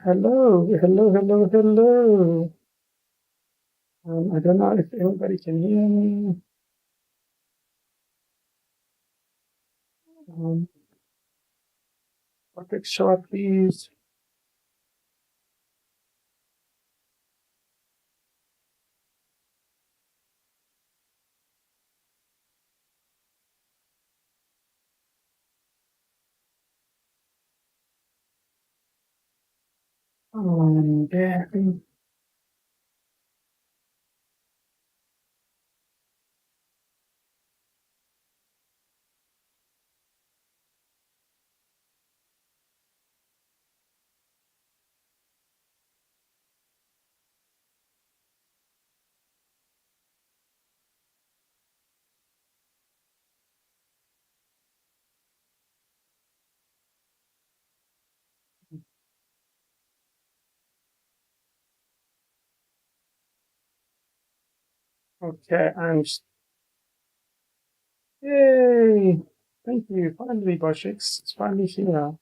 Hello, hello, hello, hello. I don't know if anybody can hear me. Topic short, please. Yeah. Okay, yay! Thank you. Finally, Boshix. It's finally here.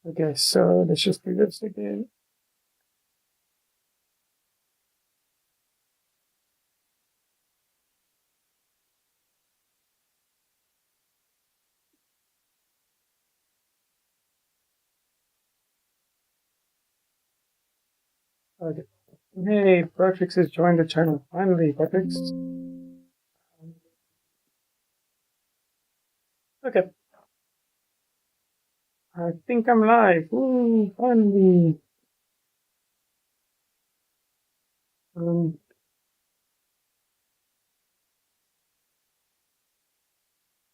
Okay, so let's just do this again. Okay. Hey, Boshix has joined the channel. Finally, Boshix. Okay. I think I'm live. Woo, finally. Um,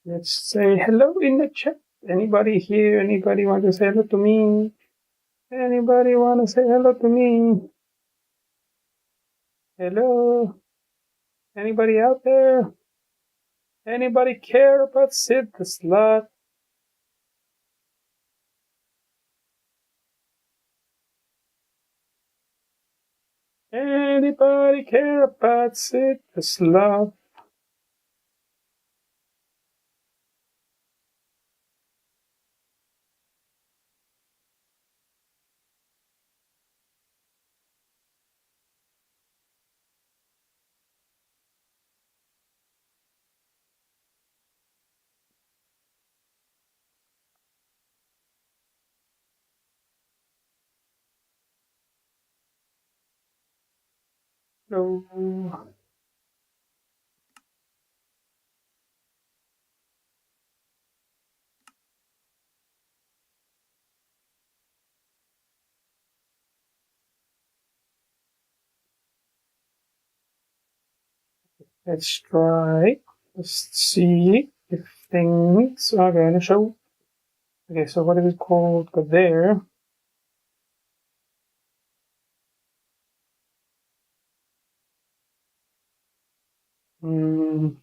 let's say hello in the chat. Anybody here? Anybody want to say hello to me? Anybody want to say hello to me? Hello? Anybody out there? Anybody care about Sid the Slut? Anybody care about Sid the Slut? No. Let's try. Let's see if things are going to show. Okay, so what is it called? Go there. Hmm.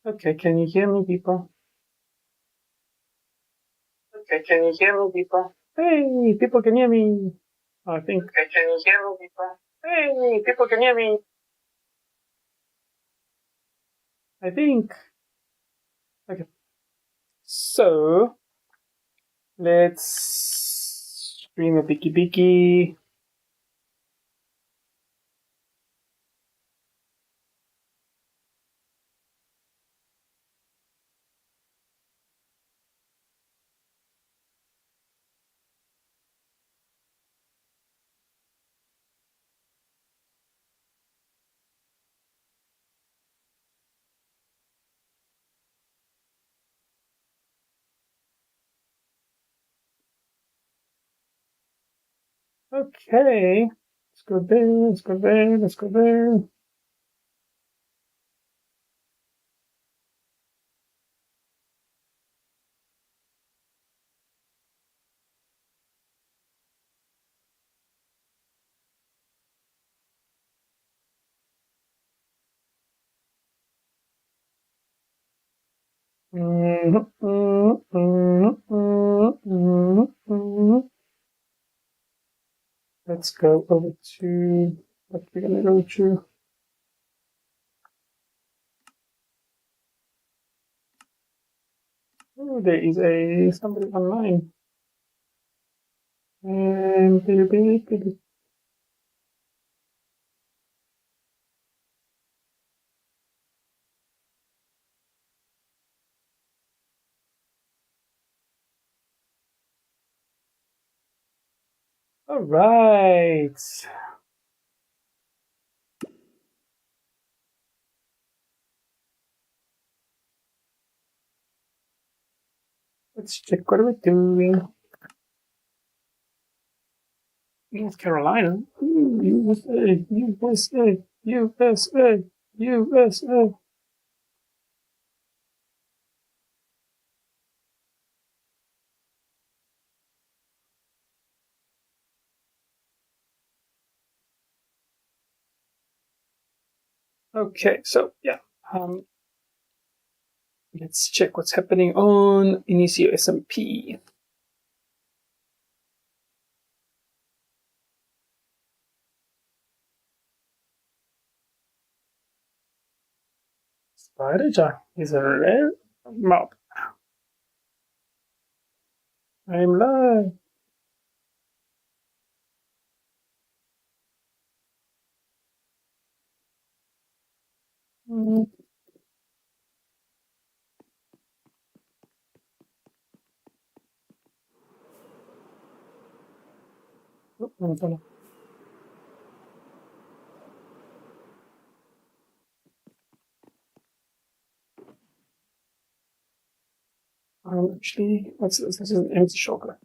Okay, can you hear me, people? Okay, can you hear me, people? Hey, people can hear me. I think. Okay, can you hear me, people? Hey, people can hear me. I think. Okay. So, let's stream a Biki Biki. Okay. Let's go there, let's go there, let's go there. Let's go over to what we're gonna go to. Oh, there is somebody online. And all right. Let's check what we're doing. North Carolina. Ooh, USA, USA, USA, USA. Okay, so yeah. Let's check what's happening on Initio SMP. Spider is a rare mob. I'm live. Mm. Actually, what's this? This is an empty shulker.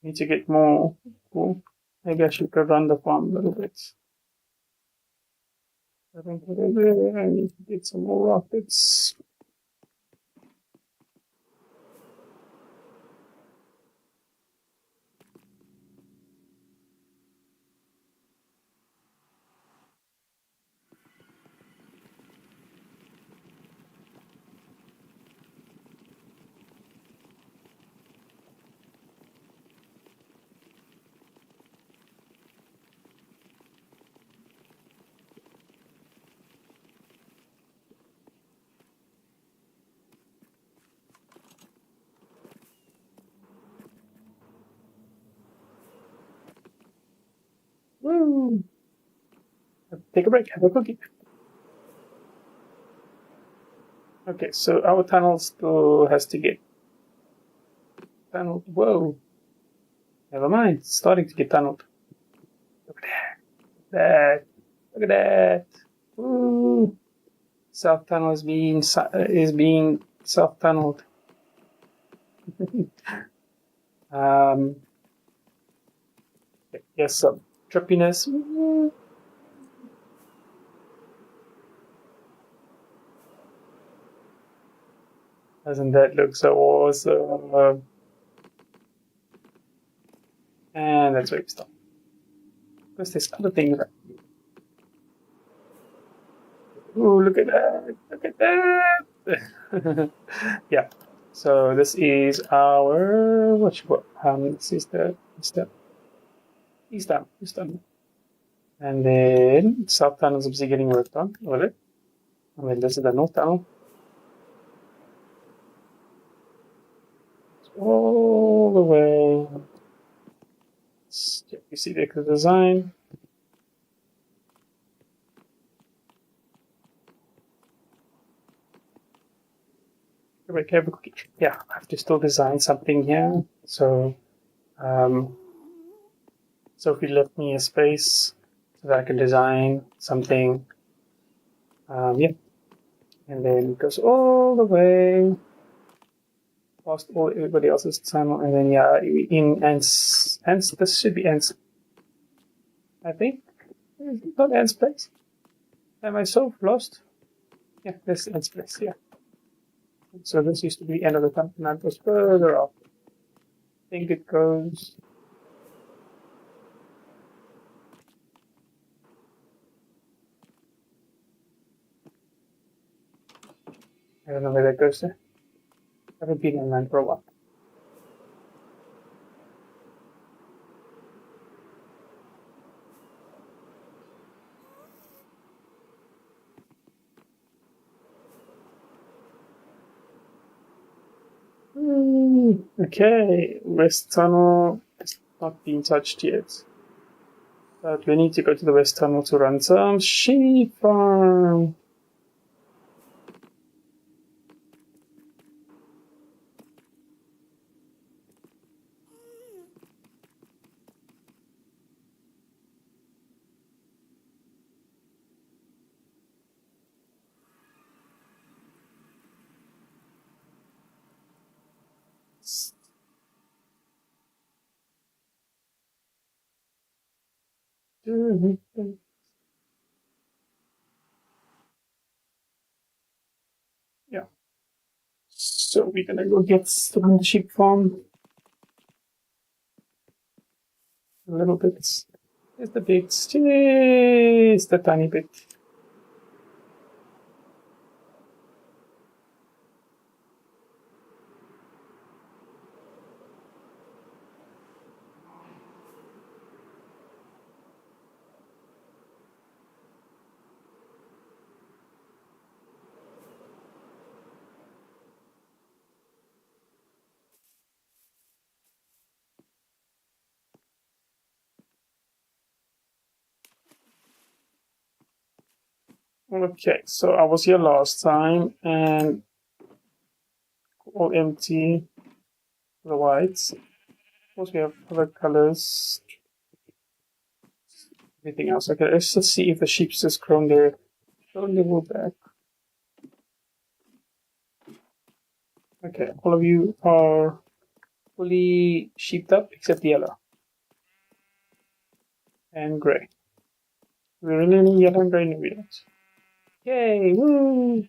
Need to get more. Cool. Maybe I should go run the farm a little bit. I think I need to get some more rockets. Woo! Take a break, have a cookie. Okay, so our tunnel still has to get tunneled. Whoa! Never mind, it's starting to get tunneled. Look at that! Look at that! Woo! South tunnel is being self tunneled. Yes, some trippiness. Doesn't that look so awesome? And that's where we stop. Because there's other things. Ooh, look at that! Look at that! Yeah. So this is our this is the east town. And then south tunnel is busy getting worked on with it. And then this is the north tunnel. All the way. You see the design. Yeah, I have to still design something here. So, Sophie left me a space so that I can design something. Yeah, and then it goes all the way past everybody else's tunnel, and then yeah, in ants. This should be ants. I think it's not ants place. Am I so lost? Yeah, this is ants place. Yeah. So this used to be end of the tunnel, and it goes further off. I think it goes. I don't know where that goes there. I haven't been online for a while. Okay, West Tunnel is not being touched yet. But we need to go to the West Tunnel to run some sheep farm. Yeah. So we're gonna go get to run the sheep farm a little bit. Just a bit. Just a tiny bit. Okay, so I was here last time and all empty. The whites. Of course, we have other colors. Anything else? Okay, let's just see if the sheep's just grown there. Go a little back. Okay, all of you are fully sheeped up except yellow and gray. We really need yellow and gray ingredients. Yay! Woo!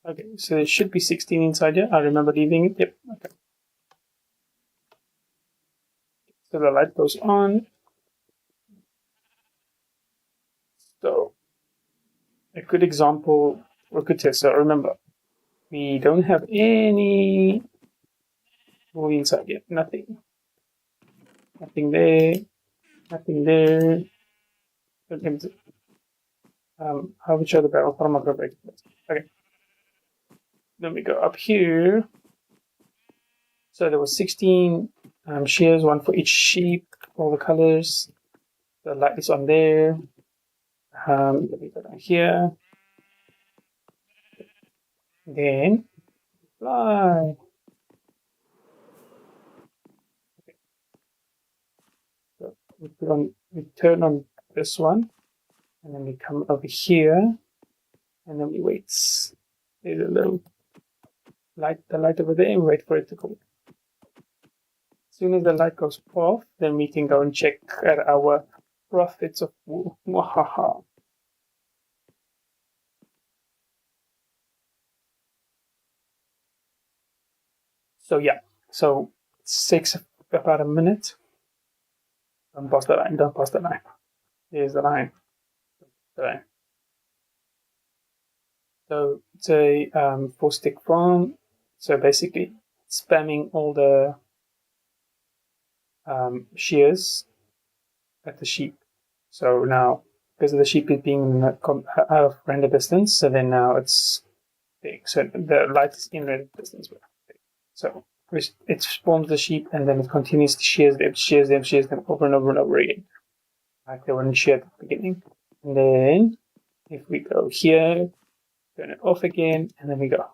Okay, so there should be 16 inside here. I remember leaving it. Yep. Okay. So the light goes on. So a good example or good test. So remember, we don't have any movie inside yet. Nothing. Nothing there. Nothing there. I will show the barrel from a break. Okay. Then we go up here. So there was 16 shears, one for each sheep, all the colors. The light is on there. Let me go down here. Then fly. Okay. So we turn on this one, and then we come over here, and then we wait. There's a little light, the light over there, and wait for it to go. As soon as the light goes off, then we can go and check at our profits of wool. Mwahaha. So yeah, so it takes about a minute. Don't pass the line, don't pass the line. Here's the line. The line. So it's a 4-stick farm. So basically spamming all the shears at the sheep. So now, because of the sheep is being out of render distance, so then now it's big. So the light is in render distance. So it spawns the sheep and then it continuously shears them over and over and over again. Like they weren't sheared at the beginning. And then if we go here, turn it off again, and then we go.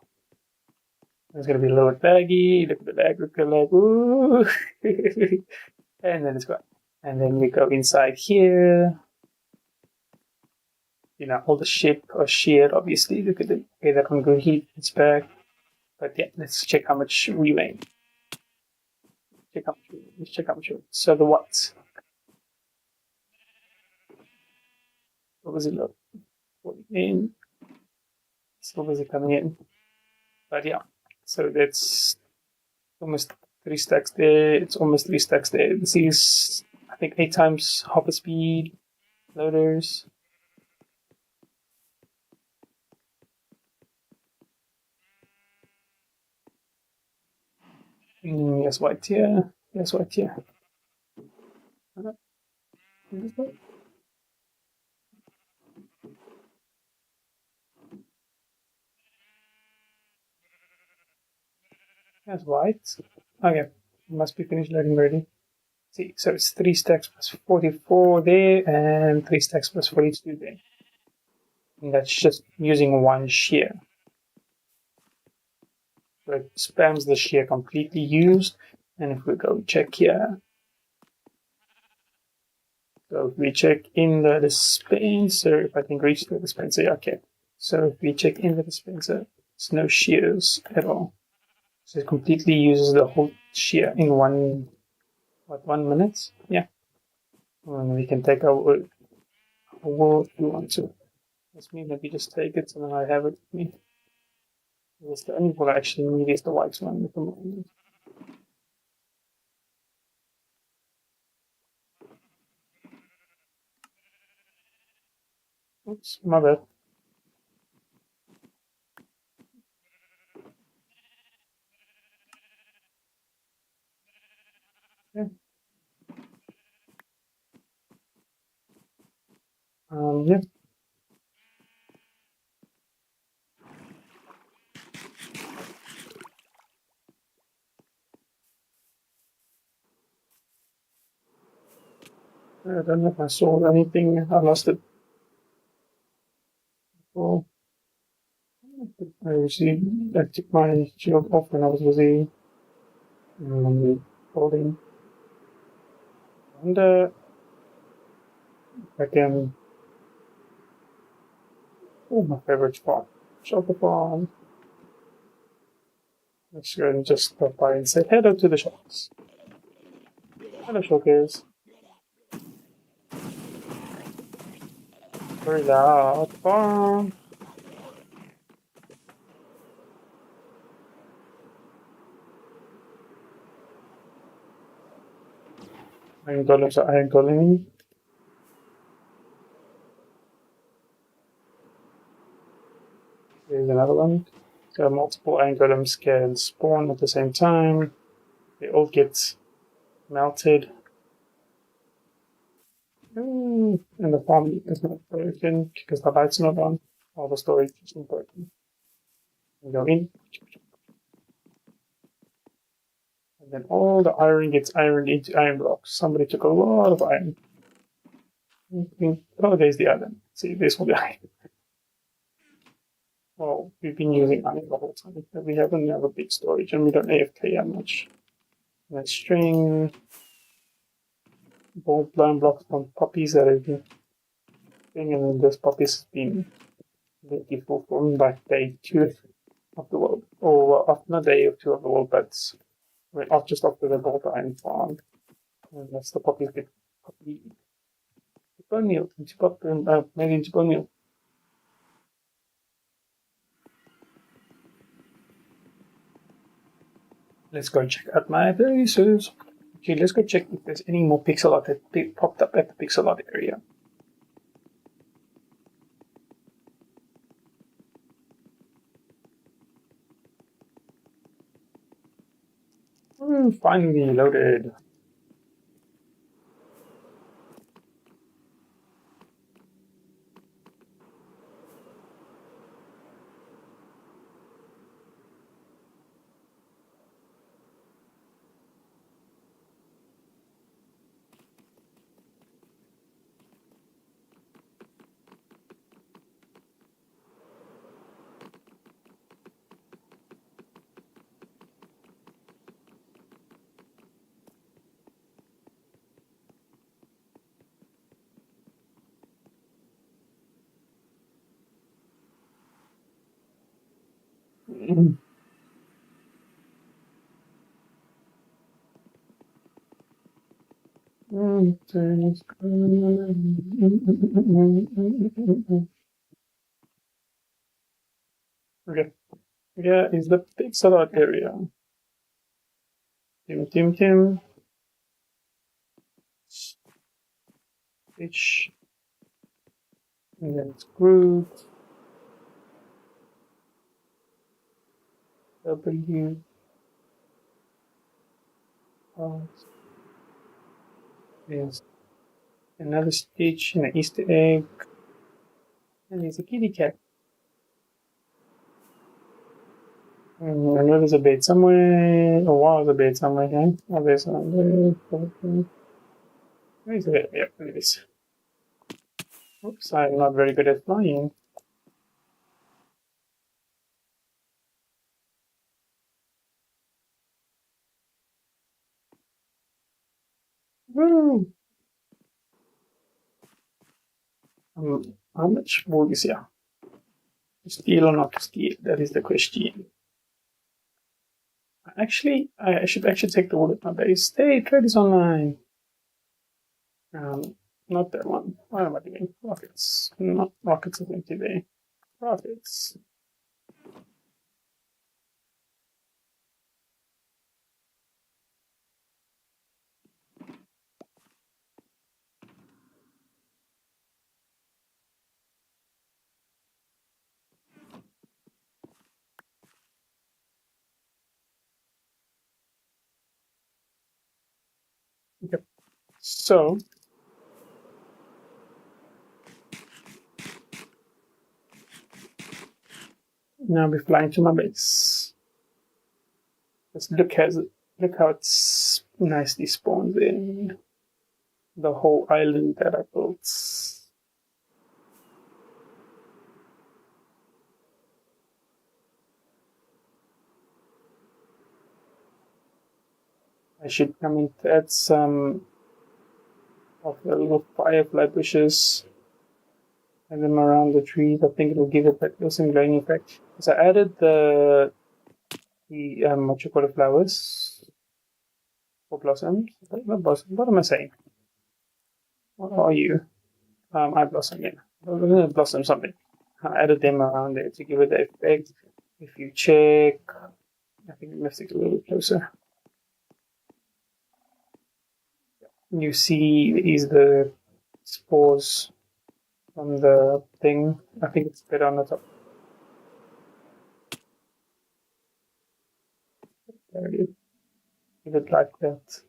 It's gonna be a little bit laggy. Look at the lag, look at the lag. Ooh. And then it's gone. And then we go inside here. You know, all the sheep are sheared, obviously. Look at the okay, that one go heat, it's back. But yeah, let's check how much we made. Let's check how much we made. So the what? What was it look? In. So was it coming in? But yeah. So that's almost 3 stacks there. It's almost 3 stacks there. This is I think 8 times hopper speed loaders. Yes, white here. Yes, white here. Yes, white. Okay, must be finished loading already. See, so it's 3 stacks plus 44 there, and 3 stacks plus 42 there. And that's just using one shear. So it spams the shear completely used. And if we go check here, so if we check in the dispenser, if I can reach the dispenser, okay. So if we check in the dispenser, it's no shears at all. So it completely uses the whole shear in 1 minute? Yeah. And we can take our wood if we want to. Let's maybe just take it and then I have it with me. Because the only wood I actually need is the white one at the moment. Oops, my bad. Yeah. Yeah. I don't know if I saw anything. I lost it. Well, I took my shield off when I was busy holding. And I can. Oh, my favorite spot. Shop farm. Let's go and just stop by and say hello to the shops. Hello, showcase. Very loud farm. Iron golems are iron golem. There's another one. So multiple iron golems can spawn at the same time. They all get melted. And the farm is not broken because the light's not on. All the storage is not broken. We go in. And then all the iron gets ironed into iron blocks. Somebody took a lot of iron. Oh, there's the iron. See, this will be iron. Well, we've been using iron the whole time. We haven't have a big storage and we don't AFK that much. And string, blown blocks from poppies that have been thing, and then this poppies has been beautiful from like day 2 of the world. Or not day 2 of the world, but just after the gold iron farm. And that's the poppies get poppy. Bone meal, made into bone meal. Let's go check out my bases. Okay, let's go check if there's any more pixel art that popped up at the pixel art area. Finally loaded. Okay. Yeah, is the pixel art area. Tim. H. And then it's Groot. W. There's another stitch and an Easter egg. And there's a kitty cat. I know there's a bed somewhere. Oh wow, there's a bed somewhere here. Oh, there's one. Where's the bed? Yep, there it is. Oops, I'm not very good at flying. Woo! How much wood is here? To steal or not to steal? That is the question. Actually, I should actually take the wood at my base. Hey, trade is online. Not that one. What am I doing? Rockets. Not rockets, I think today. Rockets. Yep. So, now we're flying to my base. Let's look how it's nicely spawns in the whole island that I built. I should come and add some of the little firefly bushes and them around the trees. I think it'll give it that awesome glowing effect. So I added the what you call it, flowers or blossoms. Not blossoms. What am I saying? What are you? I blossom. Yeah, blossom something. I added them around there to give it the effect. If you check, I think let's take a little bit closer. You see, is the spores on the thing. I think it's better on the top. There it is. Give it like that.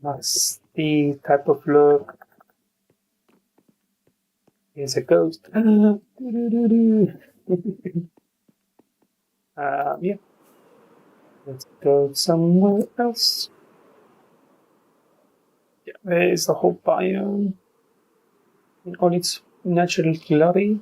Nasty type of look. Here's a ghost. Yeah. Let's go somewhere else. Yeah, there is the whole biome in all its natural glory.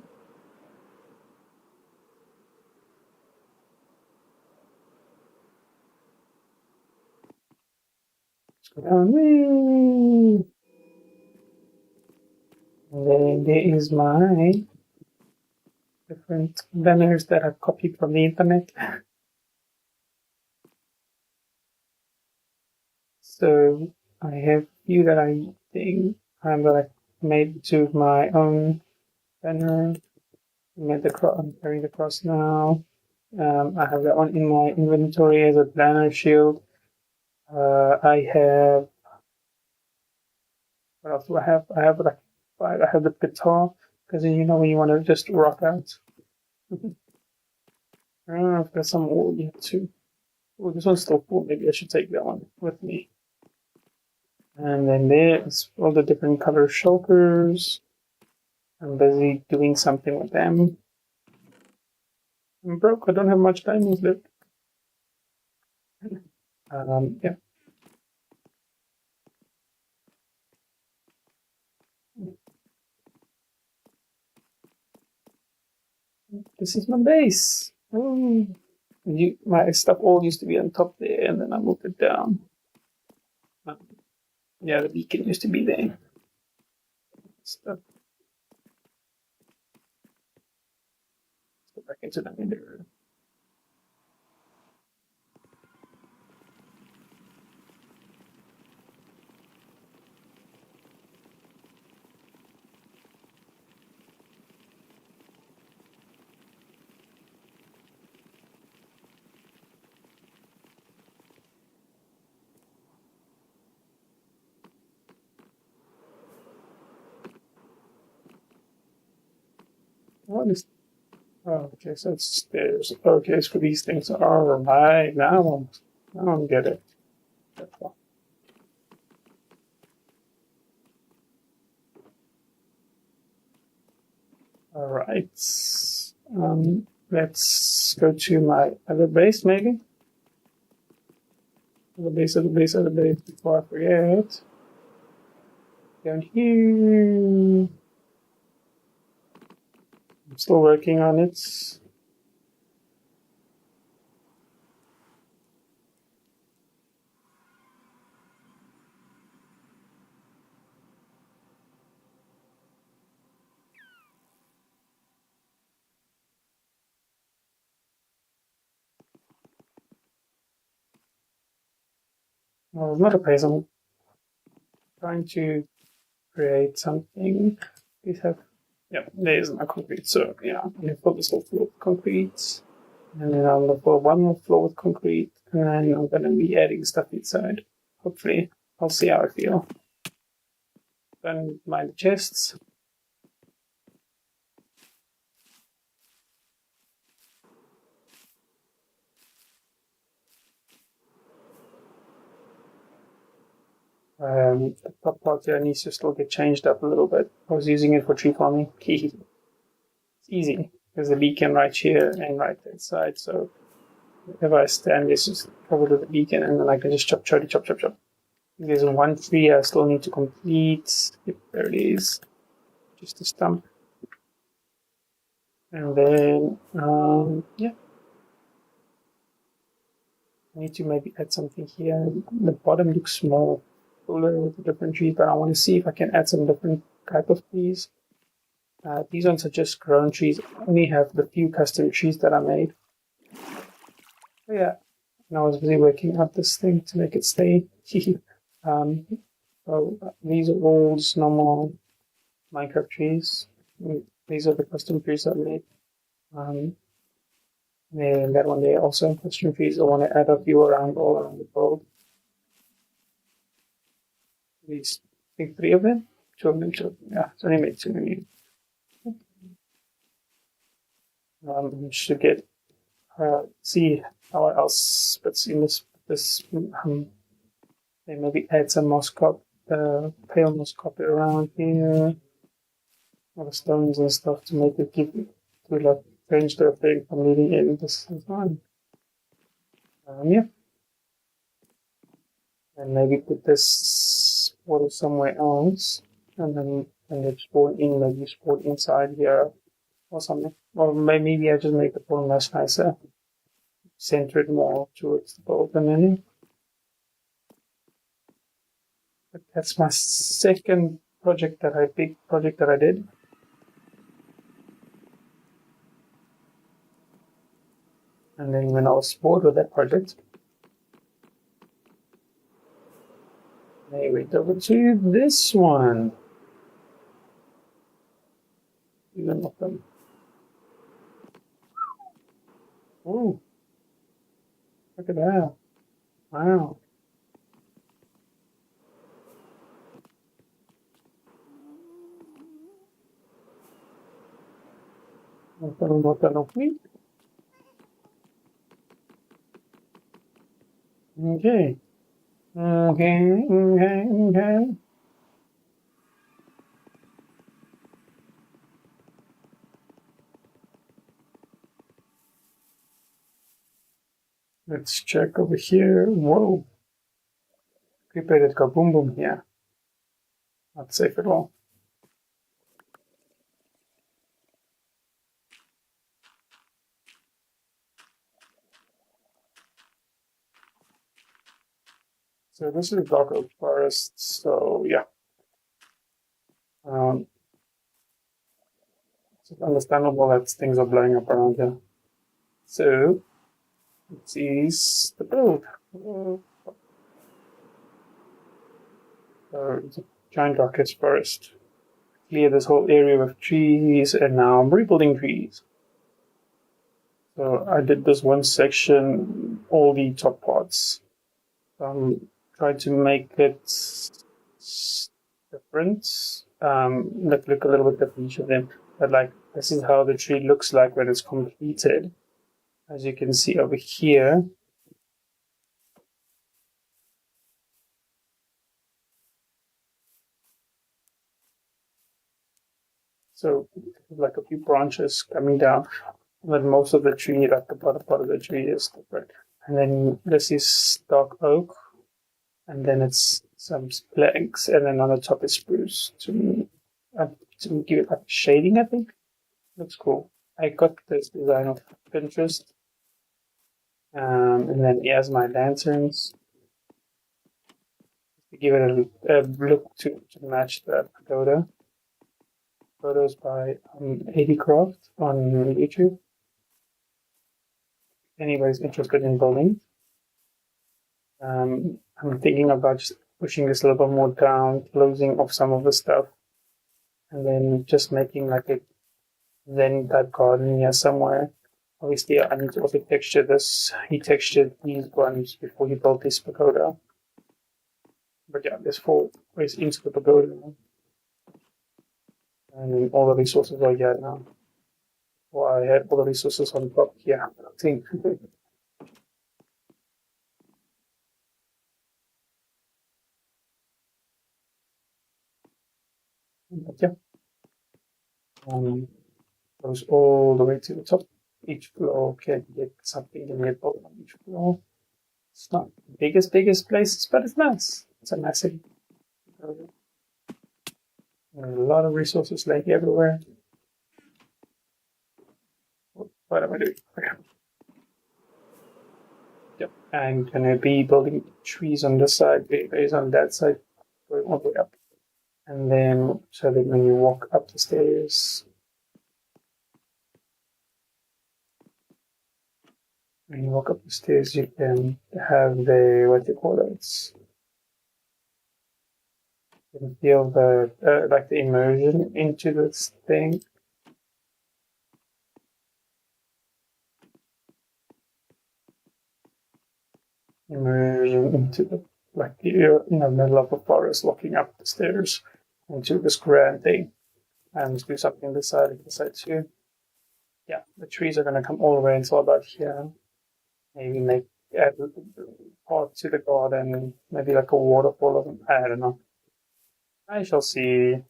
And then there is my different banners that I copied from the internet. So I have few that I think that I made to my own banner. I'm carrying the cross now. I have that one in my inventory as a banner shield. I have, what else do I have? I have like five. I have the guitar because you know when you want to just rock out. I don't know if there's some wood yet too. Oh, this one's still full. Maybe I should take that one with me. And then there's all the different color shulkers. I'm busy doing something with them. I'm broke. I don't have much diamonds left. Yeah. This is my base. Oh. My stuff all used to be on top there, and then I moved it down. Yeah, the beacon used to be there. Stuff. Let's go back into the ender. What is? Oh, okay, so it's stairs. Okay, so these things are right now. I don't get it. that far. All right. Let's go to my other base, maybe. Other base before I forget. Down here. I'm still working on it. Well, it's not a base. I'm trying to create something. These have, yeah, there is my concrete. So yeah, I'm gonna fill this whole floor with concrete, and then I'm gonna fill one more floor with concrete, and then I'm gonna be adding stuff inside. Hopefully, I'll see how I feel. Don't mind the chests. The top part here needs to still get changed up a little bit. I was using it for tree farming. It's easy. There's a beacon right here and right that side, so if I stand, it's just covered with the beacon, and then I can just chop. There's one tree I still need to complete. Yep, there it is. Just a stump. And then, yeah. I need to maybe add something here. The bottom looks small, fuller with the different trees, but I want to see if I can add some different type of trees. These ones are just grown trees. I only have the few custom trees that I made. So yeah, and I was busy working out this thing to make it stay. So these are all just normal Minecraft trees. These are the custom trees I made. And that one there also custom trees. I want to add a few around all around the world. These, I think 3 of them. 2 of them. Yeah, it's only made 2. Should get see how else fits in this. They maybe add some moss pale moss copy around here, all the stones and stuff to make it give to like change the thing from leading in. This is fine. Yeah, and maybe put this water somewhere else, and then spawn in, maybe spawn inside here or something. Or maybe I just make the portal much nicer, center it more towards the boat and then. But that's my second big project that I did. And then when I was bored with that project, I went over to this one. Even of them. Oh, look at that. Wow. Okay. Okay. Let's check over here. Whoa. Creeper that got boom boom here. Not safe at all. So this is Dark Oak Forest, so yeah. It's understandable that things are blowing up around here. So, let's use the build. So, it's a giant rocket forest. Clear this whole area with trees, and now I'm rebuilding trees. So I did this one section, all the top parts. Tried to make it different. Look a little bit different each of them. But like, this is how the tree looks like when it's completed. As you can see over here. So like a few branches coming down, but most of the tree, like the bottom part of the tree, is different. And then this is dark oak, and then it's some planks, and then on the top is spruce to give it like shading. I think looks cool. I got this design off Pinterest, and then he has my lanterns to give it a look to match the pagoda. Photos by ADCraft on YouTube. Anybody's interested in building. I'm thinking about just pushing this a little bit more down, closing off some of the stuff, and then just making like a Zen type garden here somewhere. Obviously, I need to also texture this. He textured these ones before he built this pagoda. But yeah, there's 4 ways into the pagoda now. And all the resources are here now. Well, I had all the resources on top here. I think. But yeah. Goes all the way to the top. Each floor can get something in it on each floor. It's not the biggest places, but it's nice. It's a massive. A lot of resources like everywhere. What am I doing? Okay. Yep. I'm gonna be building trees on this side, berries on that side, going all the way up. And then so that when you walk up the stairs, when you walk up the stairs, you can have the what do you call it? You can feel the like the immersion into this thing. Immersion into the like you're in the middle of a forest, walking up the stairs into this grand thing, and do something this side too. Yeah, the trees are gonna come all the way until about here. Maybe make add part to the garden, maybe like a waterfall or something. I don't know. I shall see.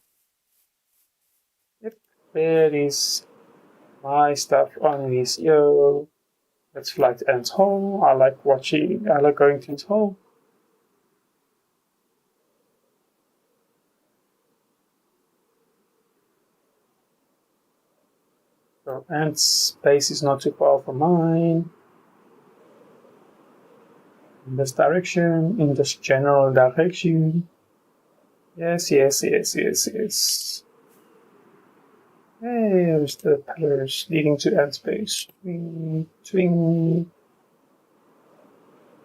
Yep, there is my stuff on this. Yo, let's fly to Ant's hole. I like going to his hole. So Ant's base is not too far from mine. In this direction, in this general direction. Yes. Hey, there's the pillars leading to Ant's base. Swing.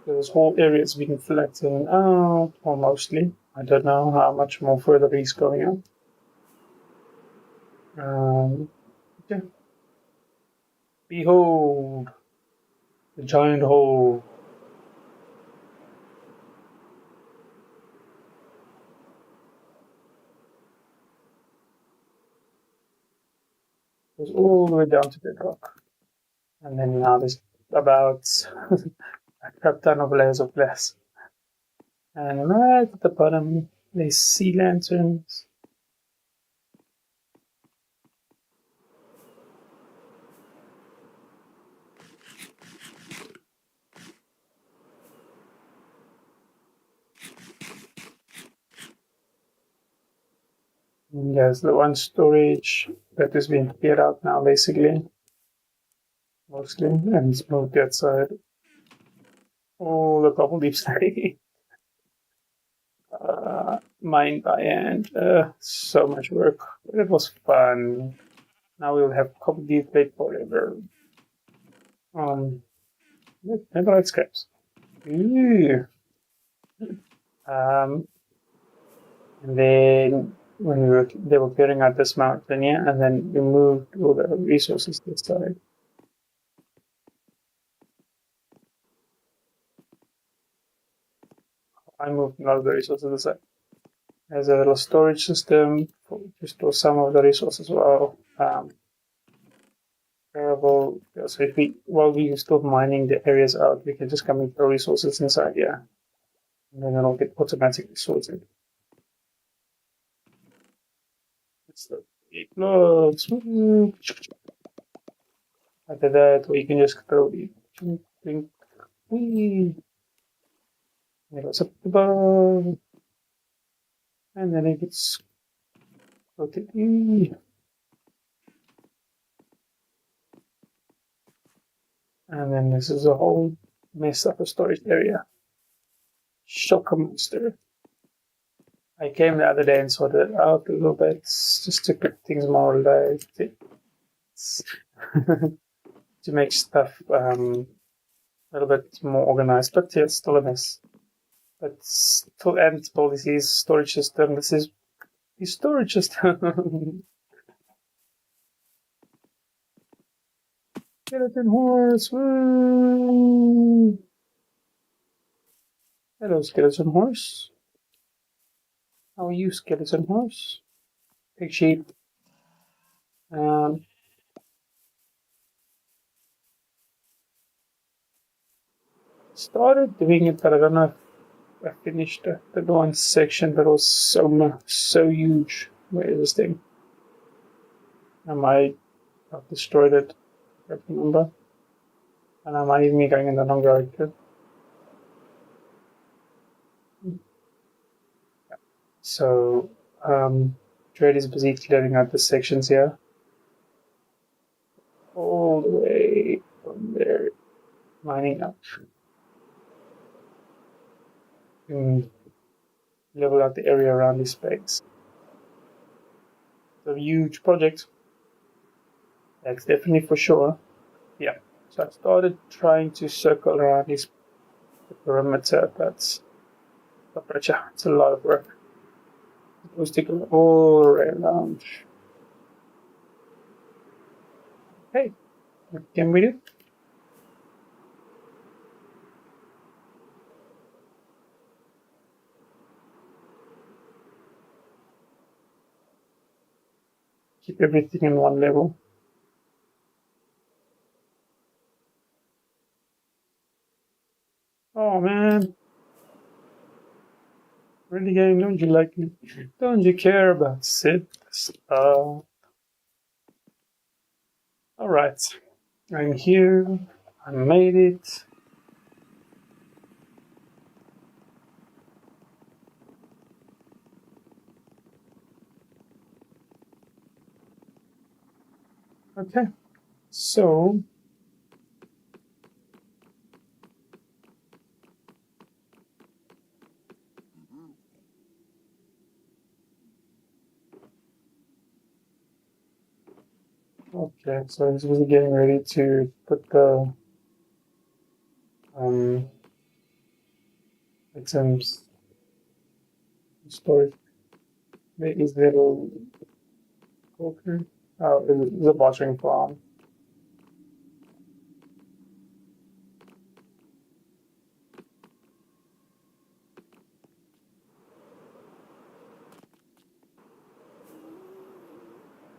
This whole area is being flattened out, or mostly. I don't know how much more further he's going up. Yeah. Behold, the giant hole. Goes all the way down to bedrock. And then now there's about a crap ton of layers of glass. And right at the bottom, there's sea lanterns. And there's the one storage that is being cleared out now, basically. Mostly. And it's moved that side. Oh, the couple deep snake. Mined by hand. So much work. But it was fun. Now we'll have copper deep plate forever. Netherite scraps. Ooh. And then when they were clearing out this mountain, yeah, and then we moved all the resources this side. I moved a lot of the resources this side. There's a little storage system to store some of the resources as well. So if while we still mining the areas out, we can just come and throw resources inside, yeah. And then it'll get automatically sorted. It's the 8 blocks. After that, or you can just throw it. Whee. And it goes up above. And then it gets rotated. And then this is a whole mess of a storage area. Shocker monster. I came the other day and sorted it out a little bit just to keep things more alive. To make stuff a little bit more organized, but yeah, it's still a mess. But still, and policies, storage system. This is the storage system. Skeleton horse. Woo! Hello, skeleton horse. How are you, skeleton horse? Pig sheep. Started doing it, but I don't know if I finished the one section, but it was so huge. Where is this thing? I might have destroyed it. I don't remember. And I might even be going in the wrong direction. So, Trade is busy clearing out the sections here. All the way from there, mining up. Level out the area around this space. It's a huge project. That's definitely for sure. Yeah. So I started trying to circle around this perimeter, but it's a lot of work. It was taking all the way around. Hey, what can we do? Keep everything in one level. Oh man. Really, game, don't you like me? Don't you care about Sid? Alright. I'm here. I made it. Okay. So okay, so this was getting ready to put the items storage. These little okay. Oh, it's a watering farm.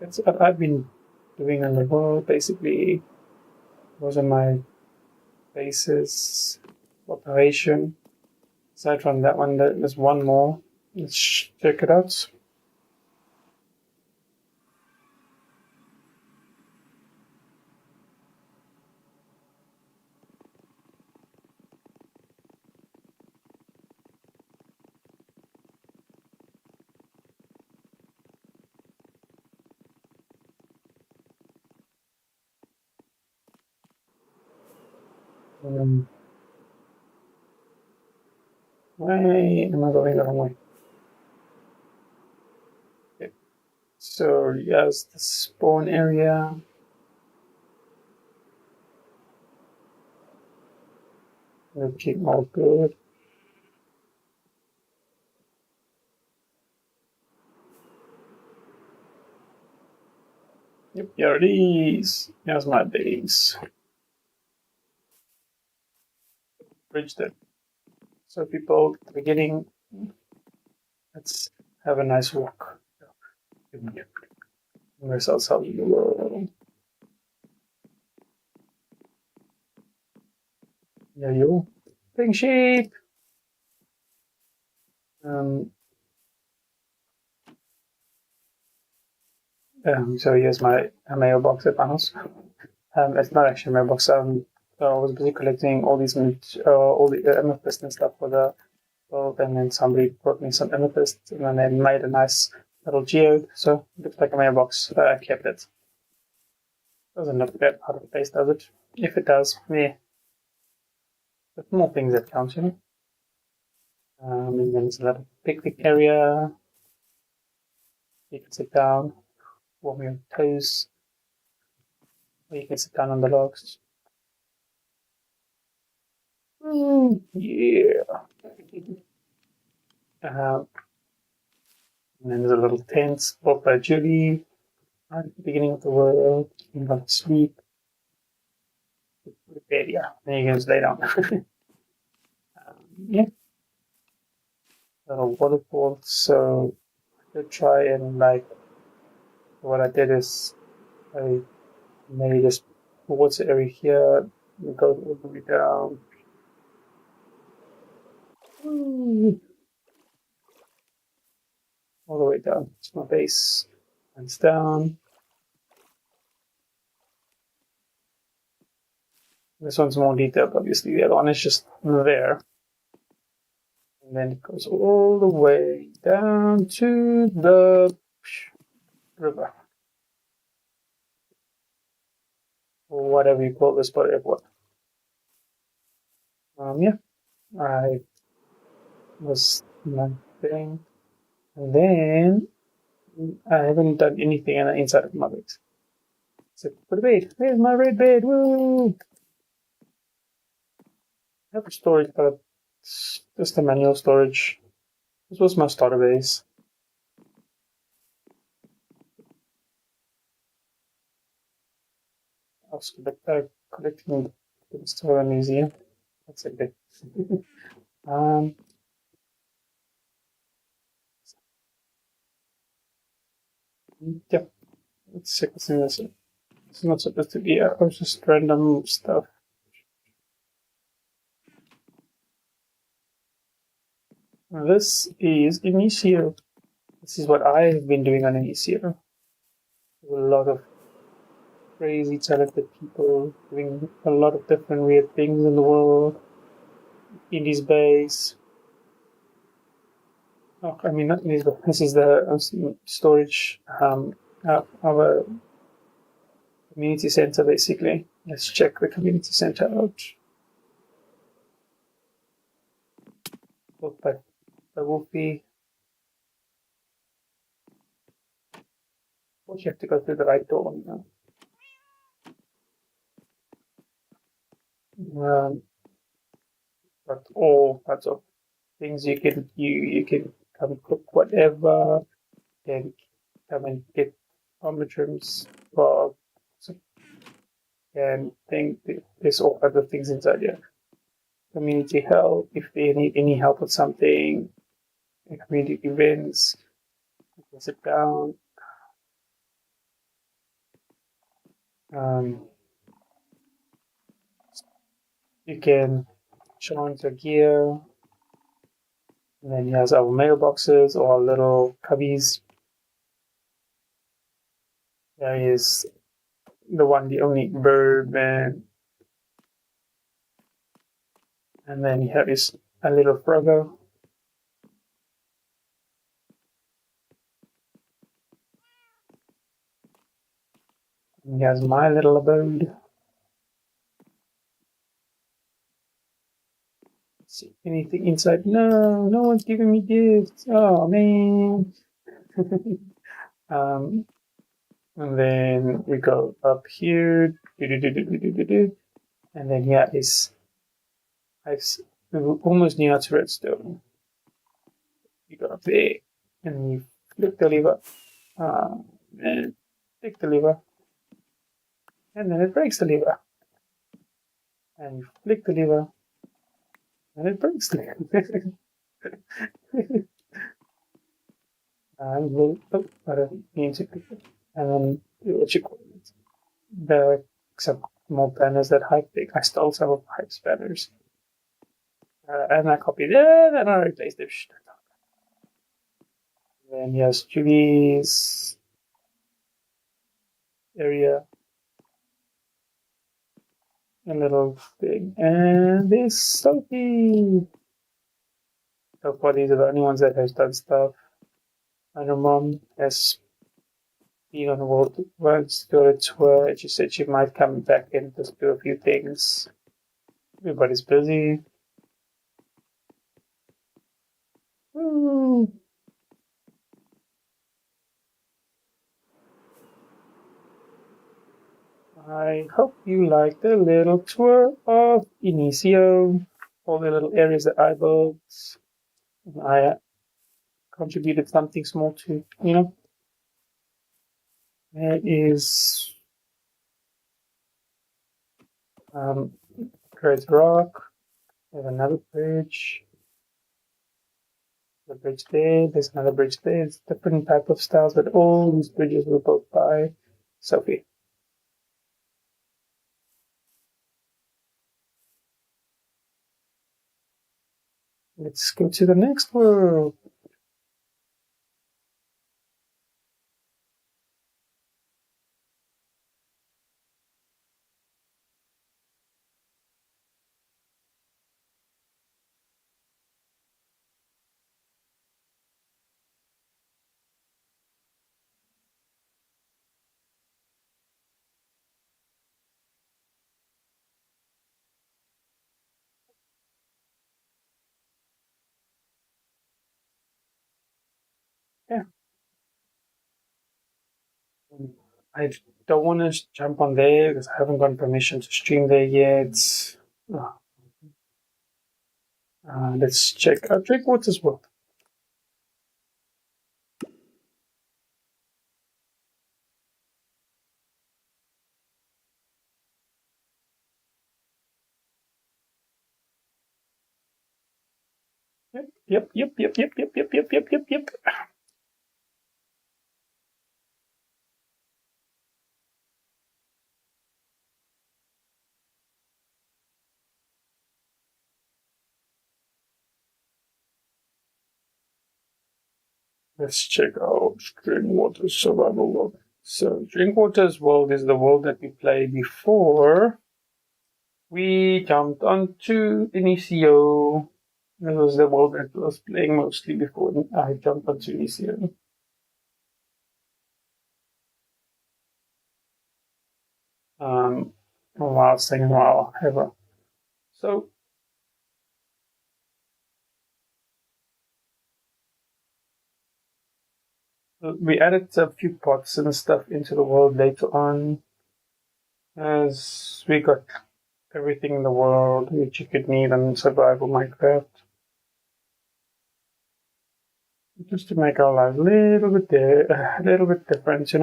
It's what I've been doing on the world. Basically, those are my bases operation. Aside from that one, there's one more. Let's check it out. Why am I going the wrong way? Okay. So yes, the spawn area. Looking all good. Yep, here it is. Here's my base. Bridge that. So people at the beginning, let's have a nice walk. Immerse ourselves in the world. Yeah, you. Pink sheep. Um, So here's my mailbox at my house. It's not actually a mailbox. So I was busy collecting all these all the amethyst and stuff for the world, and then somebody brought me some amethyst, and then they made a nice little geode. So it looks like a mailbox. I kept it. Doesn't look that out of place, does it? If it does, yeah. But more things that count, you know. And then there's a little picnic area. You can sit down, warm your toes, or you can sit down on the logs. Yeah. And then there's a little tent built by Julie at the beginning of the world. You can go to sleep. Bed, yeah. Then you can just lay down. Yeah. Little waterfall. So to try and like what I did is I made this water area here. It goes all the way down. All the way down to my base. And it's down. This one's more detailed, obviously. The other one is just there. And then it goes all the way down to the river. Or whatever you call this boat airport. Yeah. I was thing. And then I haven't done anything on the inside of my base. So put a bed. Where's my red bed? Woo! I have a storage, but it's just a manual storage. This was my starter base. I was collecting things to a museum. That's a bit. um, yeah, let's check this in this. It's not supposed to be or just random stuff. This is Initio. This is what I have been doing on Initio. There's a lot of crazy talented people doing a lot of different weird things in the world. Indies base. Oh, I mean, not Indies, but this is the storage of our community center, basically. Let's check the community center out. Built by Wolfie. Of course, you have to go through the right door. You know? But all kinds of things you can come and cook whatever, and come and get arbitrums for and think there's all other things inside here. Community help if they need any help with something, community events, you can sit down. You can change your gear. And then he has our mailboxes or little cubbies. There is the one, the only Birdman. And then here is a little Froggo. And he has my little abode. Let's see, anything inside? No, no one's giving me gifts. Oh man. And then we go up here. And then here is we're almost near to redstone. You go up there and you flick the lever. And flick the lever. And then it breaks the lever. And you flick the lever. And it breaks the lever. And we'll, oh, I don't need to click it. And then what you call it? Some more banners that Hype pick. I stole some of Hype's banners. And I copied it and I replaced them. Then yes, Julie's. area. A little thing. And this Sophie. So far, these are the only ones that has done stuff. And her mom has been on the world once, do a tour, and she said she might come back and just do a few things. Everybody's busy. Woo. I hope you liked the little tour of Inicio, all the little areas that I built. I contributed something small to, there is um, Great Rock, there's another bridge, the bridge there, there's another bridge there, it's different type of styles, but all these bridges were built by Sophie. Let's go to the next world. Yeah. I don't want to jump on there because I haven't gotten permission to stream there yet. Uh, let's check out Drinkwater's world. Yep. Let's check out Drinkwater's survival world. So, Drinkwater's world is the world that we played before we jumped onto Inicio. This was the world that I was playing mostly before I jumped onto Inicio. While saying wow, ever. So, we added a few pots and stuff into the world later on as we got everything in the world which you could need on survival Minecraft. Just to make our lives a little bit different. See.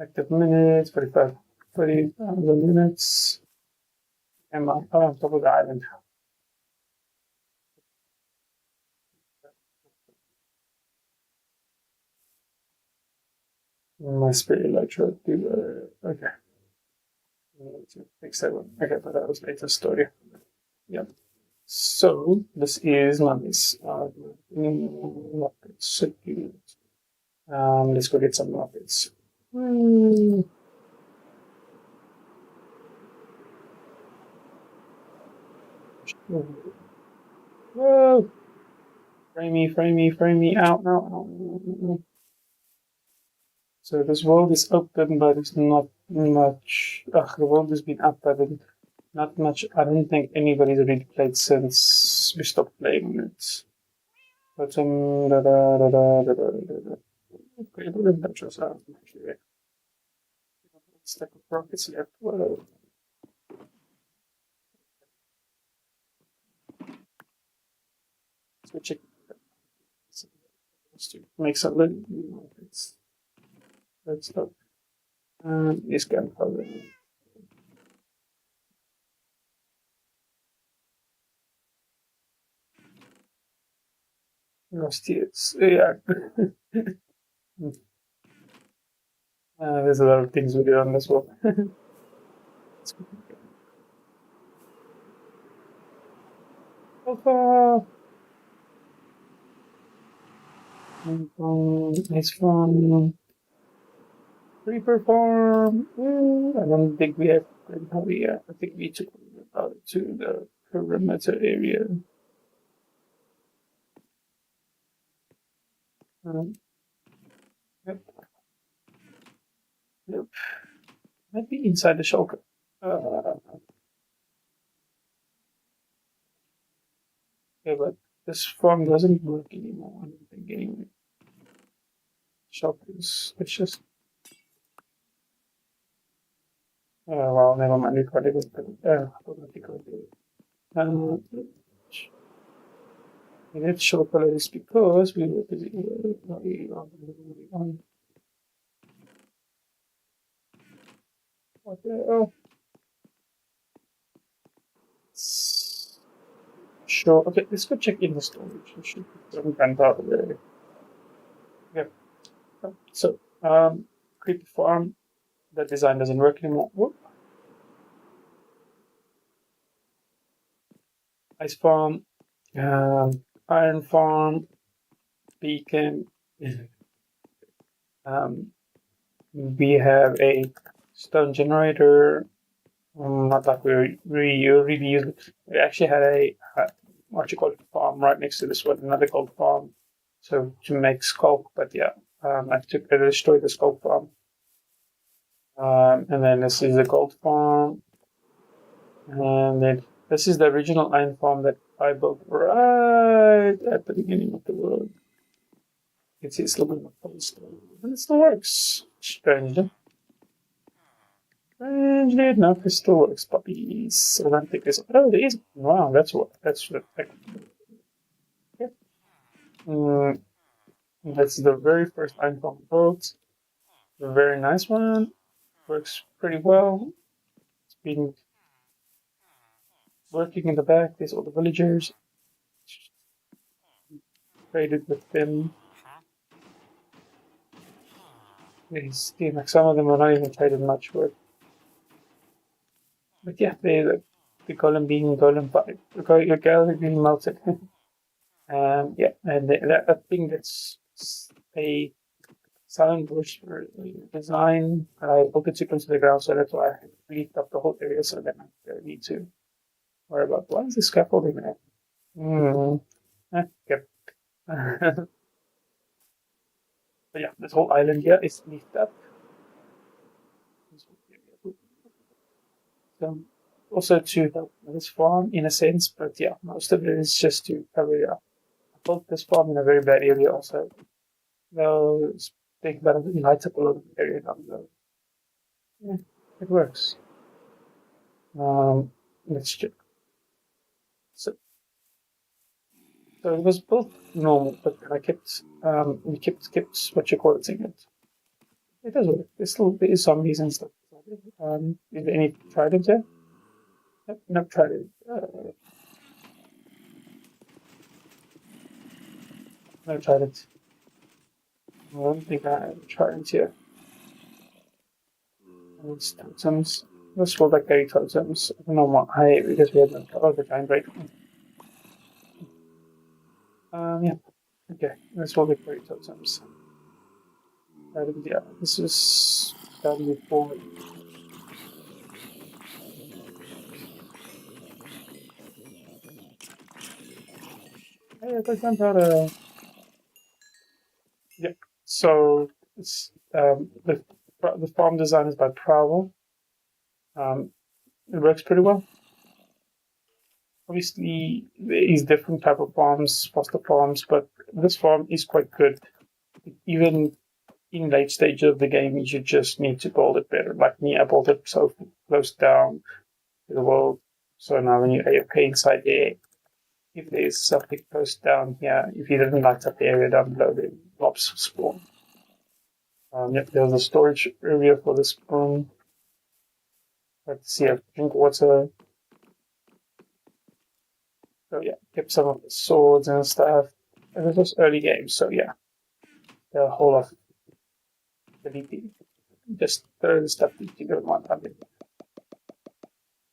Active minutes, 45, 30 minutes. And on top of the island. Must be electro. Okay. Fix that one. Okay, but that was later story. Yep. So this is not this. Rockets. Let's go get some rockets. Whoa! Frame me out now. So this world is open, but it's not much. The world has been updated. Not much. I don't think anybody's really played since we stopped playing it. But okay, look at that just out. Stack of rockets left. Whoa. So check. To make some little rockets. Let's stop. This gunpowder. Rustiers. Yeah. There's a lot of things we do on this one. Alpha! Ice farm. Creeper farm. I don't think we have Granby yet. I think we took it to the perimeter area. Yep. Yep. Might be inside the shulker. Okay, but this farm doesn't work anymore. I don't think anyway. Shulkers. It's just. Well, never mind. We got it. We did show colors because we were busy. What the hell? Sure. Okay, let's go check in the storage. We should put some gunpowder there. Yeah. So, creepy farm. That design doesn't work anymore. Whoop. Ice farm. Iron farm. Beacon. We have a stone generator. Not like we really used it. We actually had a what you call it, farm right next to this one, another gold farm. So to make sculk, but yeah, I destroyed the sculk farm. And then this is the gold farm. And then this is the original iron farm that I built right at the beginning of the world. It's a little bit of cobblestone. And it still works. Strangely. Strangely enough, it still works, puppies. I don't think there's. Oh, there is. Wow, that's what. That's the. Yeah. That's the very first iron farm built. A very nice one. Works pretty well. It's been working in the back. There's all the villagers. Traded with them. Like some of them are not even traded much with. But yeah, the golem being golem fight. The golem being melted. Yeah, and I think that's a silent bush design. I built it sequence to the ground, so that's why I leafed up the whole area so that I don't need to worry about why is the scaffolding there? Okay. But yeah, this whole island here is leafed up. Also to help this farm in a sense, but yeah, most of it is just to cover it up. I built this farm in a very bad area also. No, think about it, it lights up a lot of the area down below. Yeah, it works. Let's check. So it was both normal, but I kept we kept what you call it in it does work. There is zombies and stuff. Is there any trident there? Nope, no trident. No trident. I don't think I have a trident here. It's totems. Let's roll back 30 totems. I don't know what height because we had the giant break. Yeah. Okay, let's roll back 30 totems. Yeah, this is starting before. Hey, I got gunpowder. Yeah. So it's the farm design is by Prowl. It works pretty well. Obviously, there is different type of farms, foster farms, but this farm is quite good. Even in late stages of the game, you just need to build it better. Like me, I built it so close down to the world. So now when you're AFK inside there, if there's something close down here, if you didn't light up the area down below, then mobs spawn. Yep, there's a storage area for this room. Let's see, drink water. So yeah, kept some of the swords and stuff. And this was early game, so yeah. The whole of the VP. Just throw the stuff that you don't want on it.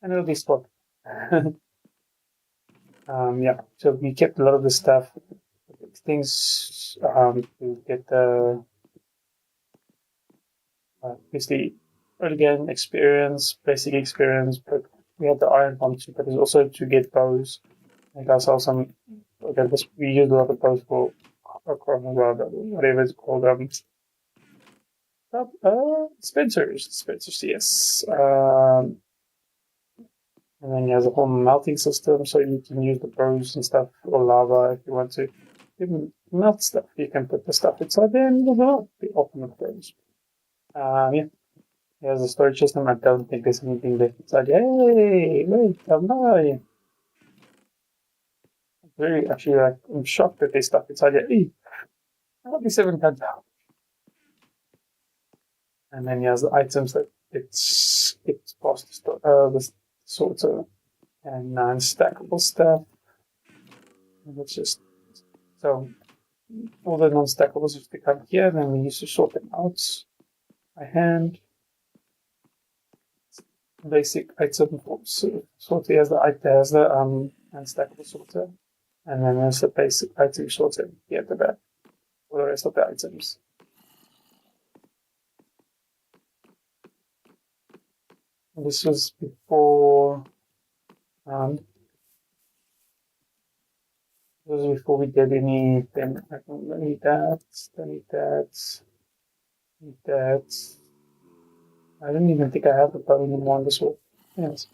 And it'll be spot. Yeah, so we kept a lot of the stuff. things to get the basically early game experience, basic experience. But we had the iron farm too, but it's also to get bows. Like I saw some. Okay, we use a lot of bows for whatever it's called. Spencers, yes. And then he has a whole melting system, so you can use the bows and stuff or lava if you want to. Even melt stuff, you can put the stuff inside there and it'll be ultimate bows. Yeah. He has a storage system. I don't think there's anything left inside. Hey, wait, I'm not. Very actually, like, I'm shocked that there's stuff inside here. Hey, I got these 7 tons out. And then he has the items that it's past the sorter and non-stackable stuff. And it's just so all the non-stackables used to come here, then we used to sort them out by hand. Basic item sorter has the unstackable sorter, and then there's the basic item sorter here at the back for the rest of the items. And this was before we did anything. I don't need that. Don't need that. Need that. I don't even think I have the bow anymore on this one. Yes.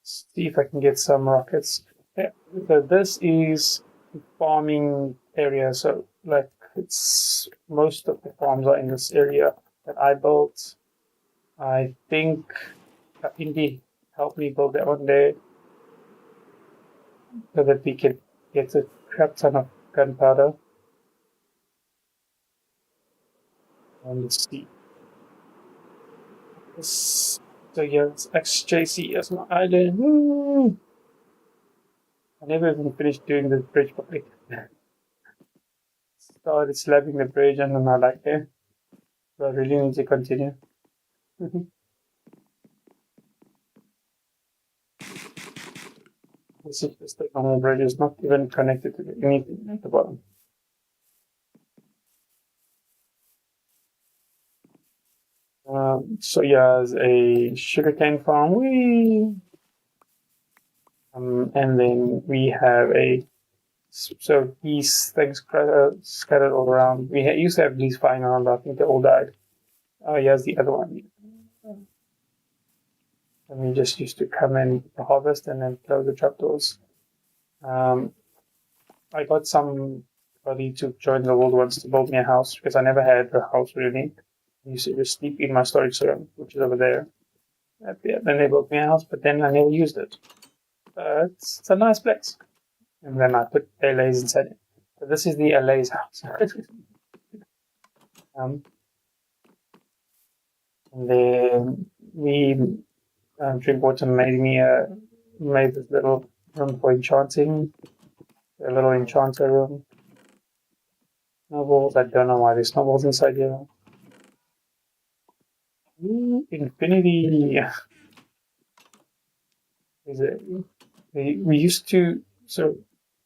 See if I can get some rockets. Yeah. So this is the farming area. So like it's most of the farms are in this area that I built. I think Indy helped me build that one day so that we can get a crap ton of gunpowder. And let's see. So yeah, it's XJC as my island. Woo! I never even finished doing this bridge properly. Started slabbing the bridge and then I like it. So I really need to continue. This is just the normal bridge, it's not even connected to anything at the bottom. So yeah, there's a sugarcane farm. And then we have so these things scattered all around. We used to have these flying around, but I think they all died. Oh, here's the other one. And we just used to come in, harvest, and then close the trapdoors. I got somebody to join the world once to build me a house because I never had a house really. I used to just sleep in my storage room, which is over there. Then they built me a house, but then I never used it. It's a nice place. And then I put LA's inside it. So this is the LA's house. And then Drinkwater made this little room for enchanting, a little enchanter room. Snowballs, I don't know why there's snowballs inside here. Infinity. Is it? We used to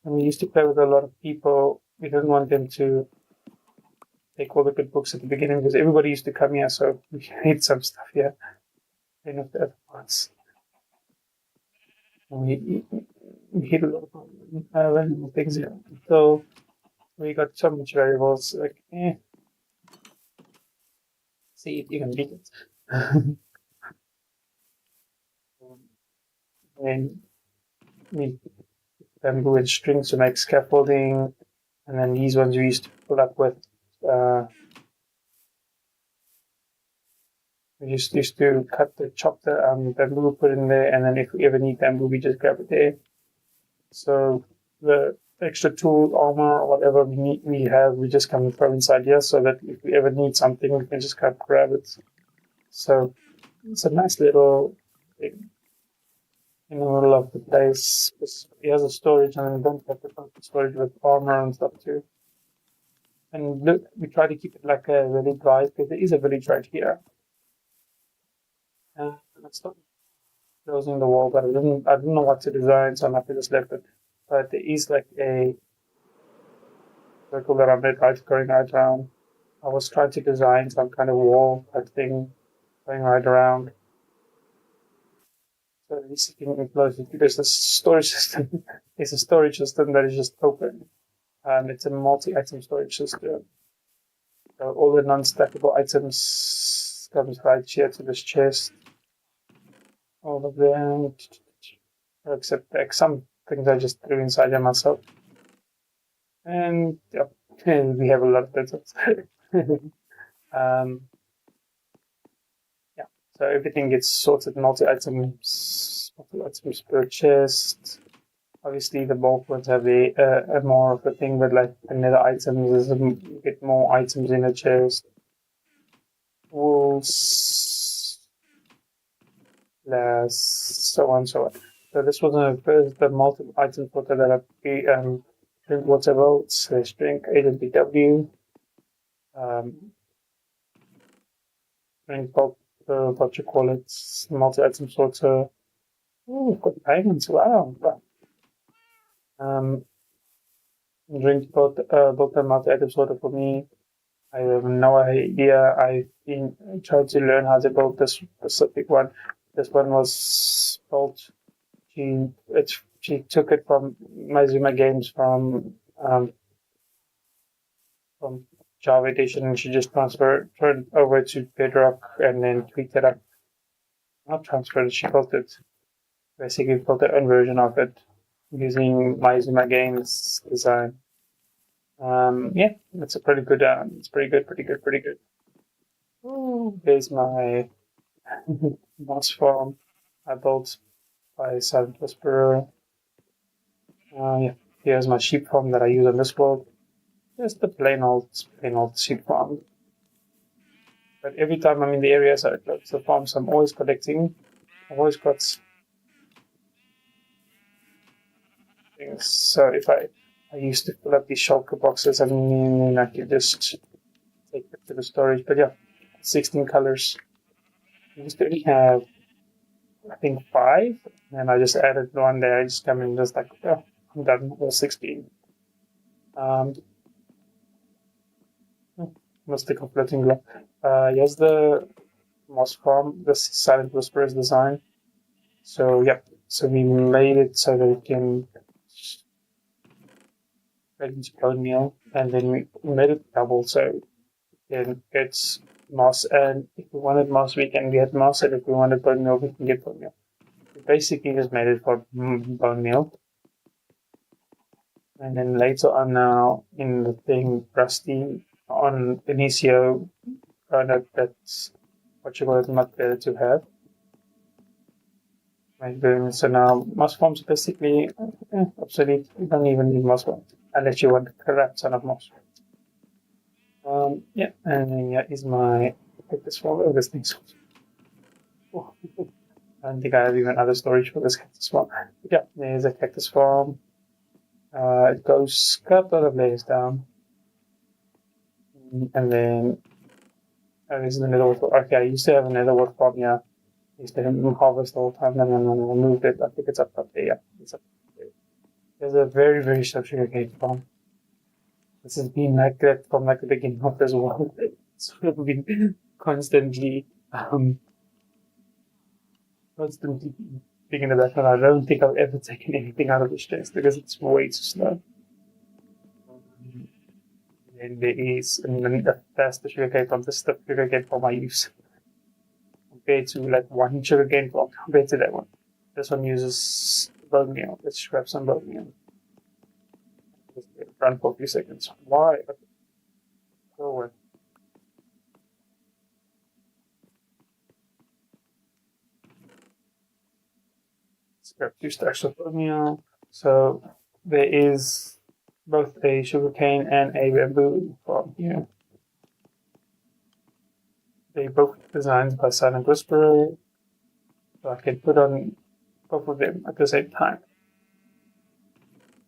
when we used to play with a lot of people, we didn't want them to take all the good books at the beginning because everybody used to come here, so we hid some stuff here. Kind of the other parts. And we hid a lot of things here. So we got so much variables, like, see if you can beat it. And we bamboo and strings to make scaffolding, and then these ones we used to pull up with. We just used to chop the bamboo, put it in there, and then if we ever need bamboo, we just grab it there. So the extra tool, armor, or whatever we just come and throw inside here, so that if we ever need something, we can just come grab it. So it's a nice little thing in the middle of the place. It has a storage, and then don't have to put storage with armor and stuff too. And look, we try to keep it like a village vibe because there is a village right here. Let's stop. closing the wall, but I didn't know what to design, so I'm happy just left it. But there is like a circle that I made right going right around. I was trying to design some kind of wall type thing going right around. So this thing enclosed. There's a storage system. It's a storage system that is just open. It's a multi-item storage system. So all the non-stackable items comes right here to this chest. All of them, except some things I just threw inside them myself. And yeah, and we have a lot of items. Yeah, so everything gets sorted multi-items per chest. Obviously, the bulk ones have a more of a thing, but like another items is you get more items in a chest. Wolves, less, so on, so on. So this was the multiple item sorter that I drink water votes, drink AWW, drink bulk, what you call it, multi-item sorter. Oh, we've got payments, wow. Drink both the multi-item sorter for me. I have no idea. I've been trying to learn how to build this specific one. This one was built. She took it from Mazuma Games from Java Edition, and she just turned over to Bedrock and then tweaked it up. Not transferred. She built it. Basically, built her own version of it using Mazuma Games design. Yeah, it's a pretty good. It's pretty good. Pretty good. Oh, there's my moss farm I built by Silent Whisperer. Yeah, here's my sheep farm that I use on this world. Just the plain old sheep farm. But every time I'm in the area, so it's the farms I'm always collecting. I've always got things. So if I used to fill up these shulker boxes and then I could just take it to the storage. But yeah, 16 colors. I used to only have, I think, 5, and I just added one there. I just come in just like, oh, I'm done with 16. Mystic of Floating Glow. Here's the moss farm, the Silent Whisperer's design. So, yep. So we made it so that it can make into bone meal, and then we made it double so it gets moss. And if we wanted moss, we can get moss, and if we wanted bone meal, we can get bone meal. We basically just made it for bone meal. And then later on now in the thing, Rusty on Benicio found out that's what you call it, much better to have. So now moss farms basically obsolete. You don't even need moss farms unless you want a crap ton of moss. Yeah, and then yeah, is my cactus farm. Oh, this thing's. Oh. I don't think I have even other storage for this cactus farm. But yeah, there's a cactus farm. It goes a couple of layers down. And then there's the netherwood. Okay, I used to have a netherwood farm, yeah. I used to harvest the whole time, and then I moved it. I think it's up there, yeah. It's up there. There's a very, very sharp sugarcane farm. This has been like that from like the beginning of this world. So we've been constantly being in the background. I don't think I've ever taken anything out of this chest because it's way too slow. And there is, and that's the sugarcane farm. This is the sugarcane farm I use compared to like one sugarcane farm compared to that one. This one uses bone meal. Let's grab some bone meal. Just run for a few seconds. Why? Go away. Let's grab 2 stacks of bone meal. So there is both a sugarcane and a bamboo farm here. They both designed by Silent Whisperer, so I can put on both of them at the same time.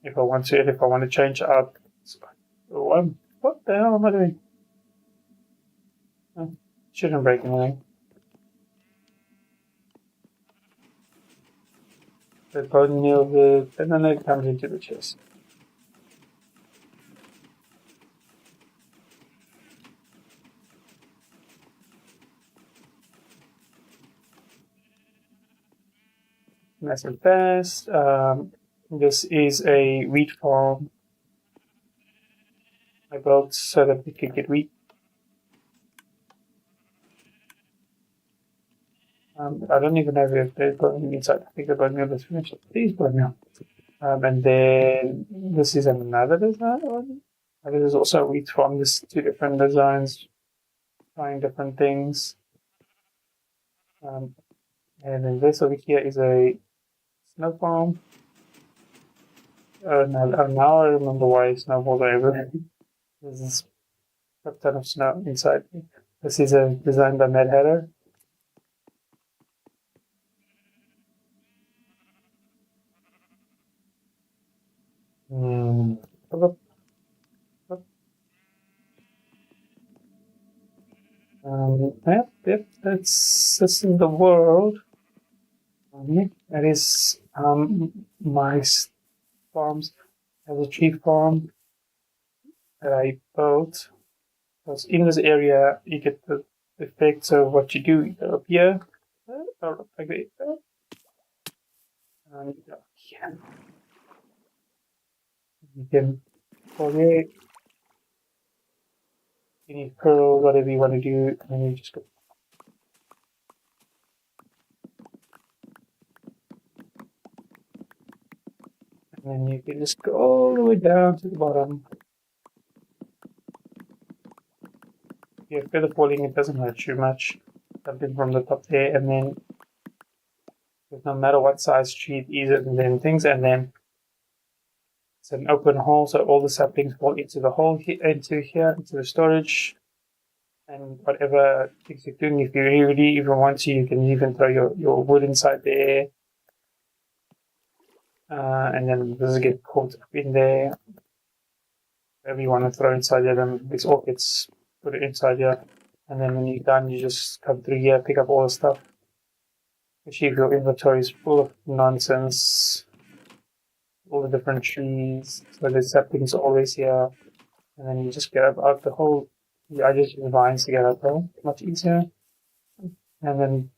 If I want to change out. What the hell am I doing? Shouldn't break anything. the bone nailed it, and then it comes into the chest. Nice and fast. This is a wheat farm I built so that we could get wheat. I don't even know if there's bone inside. I think the bone meal is finished. Please bone meal. And then this is another design. This is also a wheat farm. There's two different designs, trying different things. And then this over here is a snow farm. Now I remember why snowballs are everywhere. There's a ton of snow inside. This is a design by Mad Hatter. Mm. Yep, that's this is the world. That is my farms as a tree farm that I built. Because in this area, you get the effects of what you do either up here or up like that. And yeah, you can forget any curl, whatever you want to do, and then you just go. And then you can just go all the way down to the bottom. Yeah, feather falling, it doesn't hurt too much. Something from the top there, and then no matter what size tree it is, and then things, and then it's an open hole, so all the saplings fall into the hole into the storage, and whatever things you're doing, if you really even want to, you can even throw your wood inside there, and then this will get caught up in there. Whatever you want to throw inside here, then this all gets put it inside here, and then when you're done, you just come through here, pick up all the stuff. Especially if your inventory is full of nonsense, all the different trees, so the saplings are always here, and then you just get out the hole. I just use vines to get out the hole, much easier. And then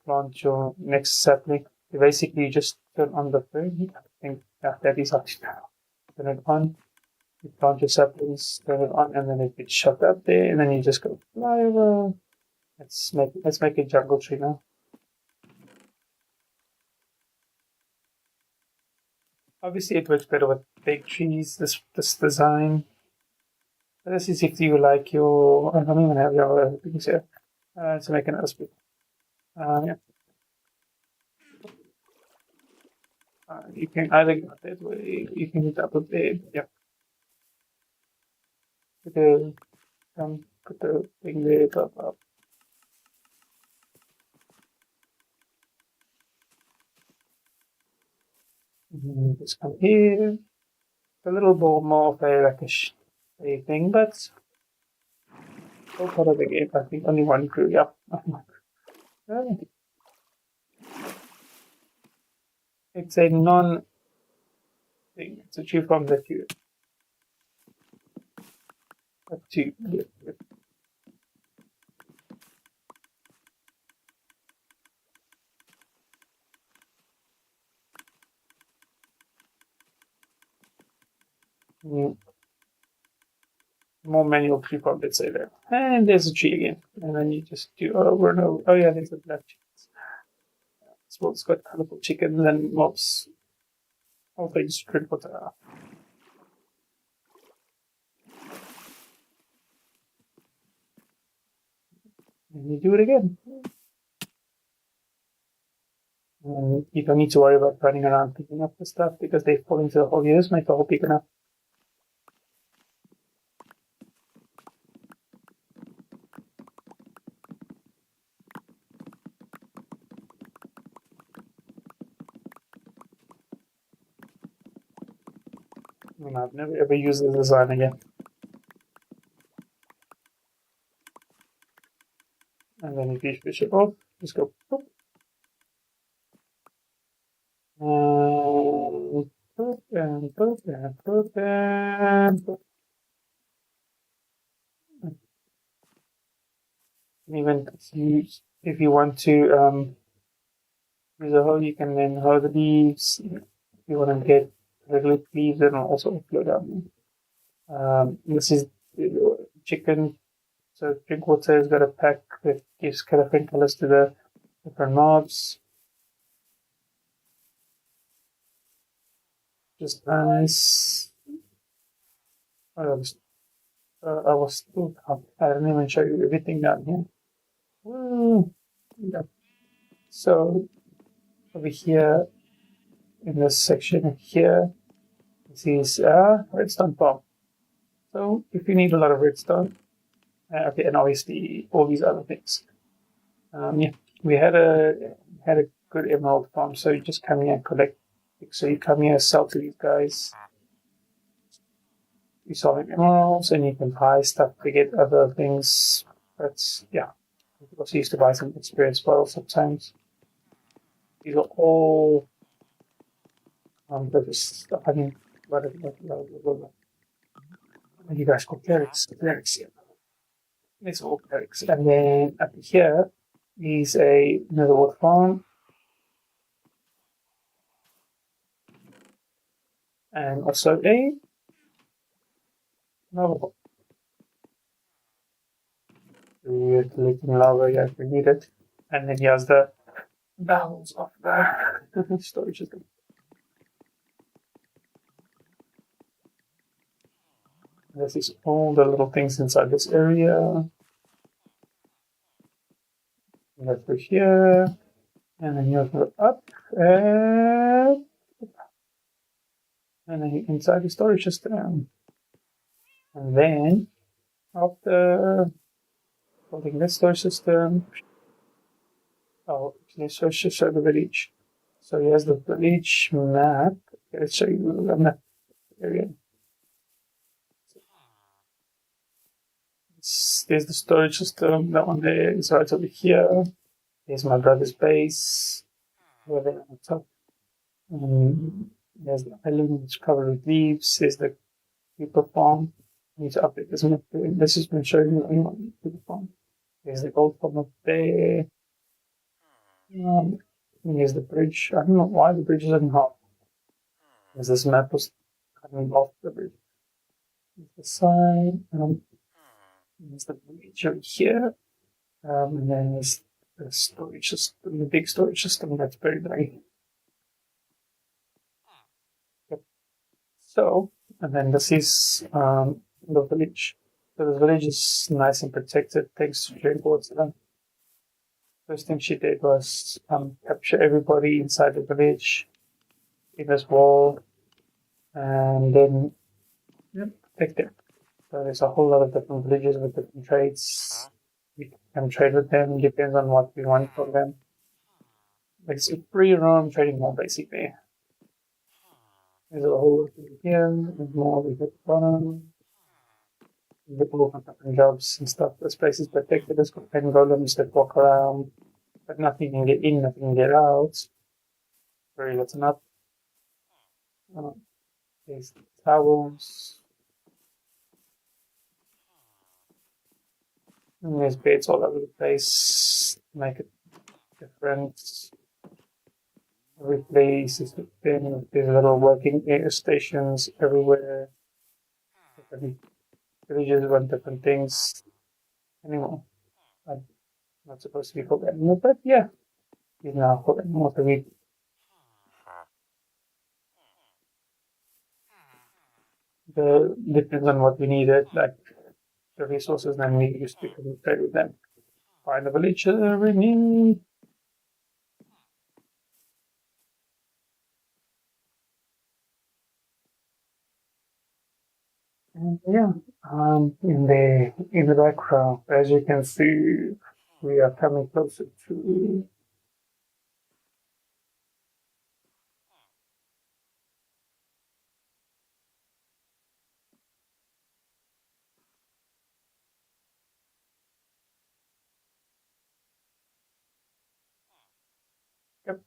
plant your next sapling. You basically just turn on the fern. I think that is actually turn it on. You plant your saplings, turn it on, and then it gets shut up there, and then you just go fly over. Let's make a jungle tree now. Obviously, it works better with big trees. This design. But this is if you like your. I don't even have your other things here. To make another speed. Yeah. You can either go that way. You can get up a bit. Yeah. Put the thing there. Up. Just come here. A little bit more of a like a thing, but all part of the game. I think only one crew. Yeah. It's a non thing. It's a tree from that you have to live with. More manual tree farm, let's say there. And there's a tree again. And then you just do over and over. Oh yeah, there's a black chickens. This one's got colorful chickens and mobs. All things drink water. And you do it again. And you don't need to worry about running around picking up the stuff because they fall into the hole. You just make the hole big enough. And I've never ever used this design again. And then if you fish it off, just go. Boop. put that, put that. Even if you want to use a hoe, you can then hoe the leaves. If you want to get regular leaves, then I'll also upload them. This is chicken. So Drinkwater has got a pack that gives different colors to the different mobs. Just nice. I didn't even show you everything down here. Yeah. So over here in this section here, this is redstone farm. So if you need a lot of redstone, okay, and obviously all these other things. Yeah, we had a good emerald farm, so you just come here and collect. So you come here, sell to these guys. You sell emeralds, and you can buy stuff to get other things. But yeah, you also used to buy some experience bottles sometimes. These are all stuff. I mean, what you guys call clerics, yeah. It's all clerics. And then up here is another water farm. And also a lava. We're collecting lava, yeah, if we need it. And then here's the barrels of the storage system. This is all the little things inside this area. Go through here, and then you go up, and then inside the storage system. And then after building this storage system, let's show the village. So here's the village map. Okay, let's show you the map area. There's the storage system, that one there is right over here. There's my brother's base, over there on top. There's the island which covered with leaves. There's the creeper farm. I need to update this map. This has been showing you anyone creeper farm. There's the gold farm up there. Here's the bridge. I don't know why the bridge isn't half. Because this map was cutting off the bridge. There's the side. There's the bridge over here. And then there's the storage system, the big storage system that's very big. Yep. So, and then this is the village. So the village is nice and protected thanks to Drinkwater. First thing she did was capture everybody inside the village in this wall, and then protect them. So there's a whole lot of different villages with different trades. We can trade with them, depends on what we want from them. Like it's a free roam trading mall basically. There's a whole lot here, there's more we hit the bottom. People from different jobs and stuff. This place is protected. There's pen golems that walk around, but nothing can get in, nothing can get out. Very little up. There's towels. And there's beds all over the place. Make it different. Every place is different. There's little working air stations everywhere. Different villages run different things. Anymore. I'm not supposed to be called animal, but yeah. He's now called animal to read. The depends on what we needed, like the resources, then we used to communicate with them. Find the villager we need. And yeah, in the background, as you can see, we are coming closer to. Yep.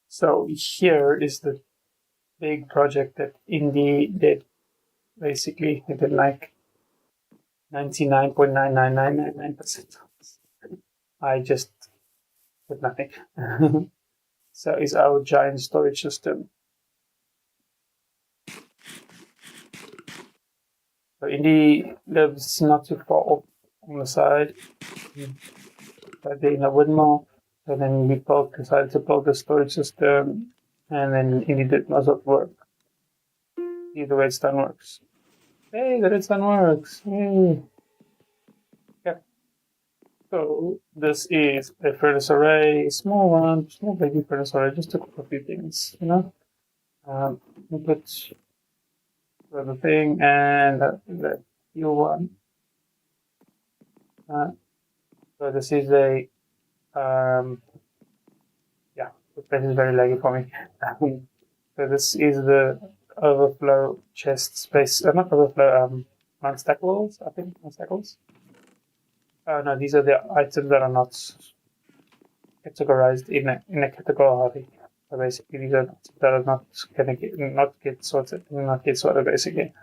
So here is the big project that Indy did. Basically, it did like 99.99999%. I just did nothing. So it's our giant storage system. So Indy lives not too far off on the side. But in a windmill. So then we both decided to build the storage system, and then Indy did most of the work. See, the redstone works. Hey, the redstone works. Yay. Yeah. So this is a furnace array, small one, small baby furnace array, just to cook a few things, you know. Input for the thing and the fuel one. So this is a yeah, the place is very laggy for me. So this is the overflow chest space. Not overflow. Non-stackables. I think non-stackables. No, these are the items that are not categorized in a category. So basically, these are that are not gonna get sorted basically.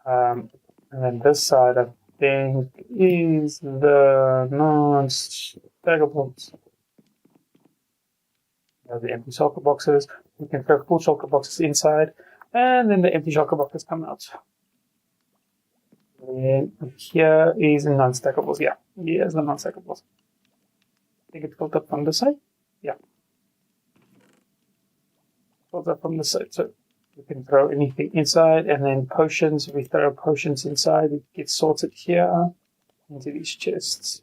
And then this side, I think, is the non-stackables. The empty shulker boxes. We can throw full shulker boxes inside, and then the empty shulker boxes come out. And here is non-stackables. Yeah, here's the non-stackables. I think it built up from the side. Yeah, built up from the side. So we can throw anything inside, and then potions. If we throw potions inside, it gets sorted here into these chests.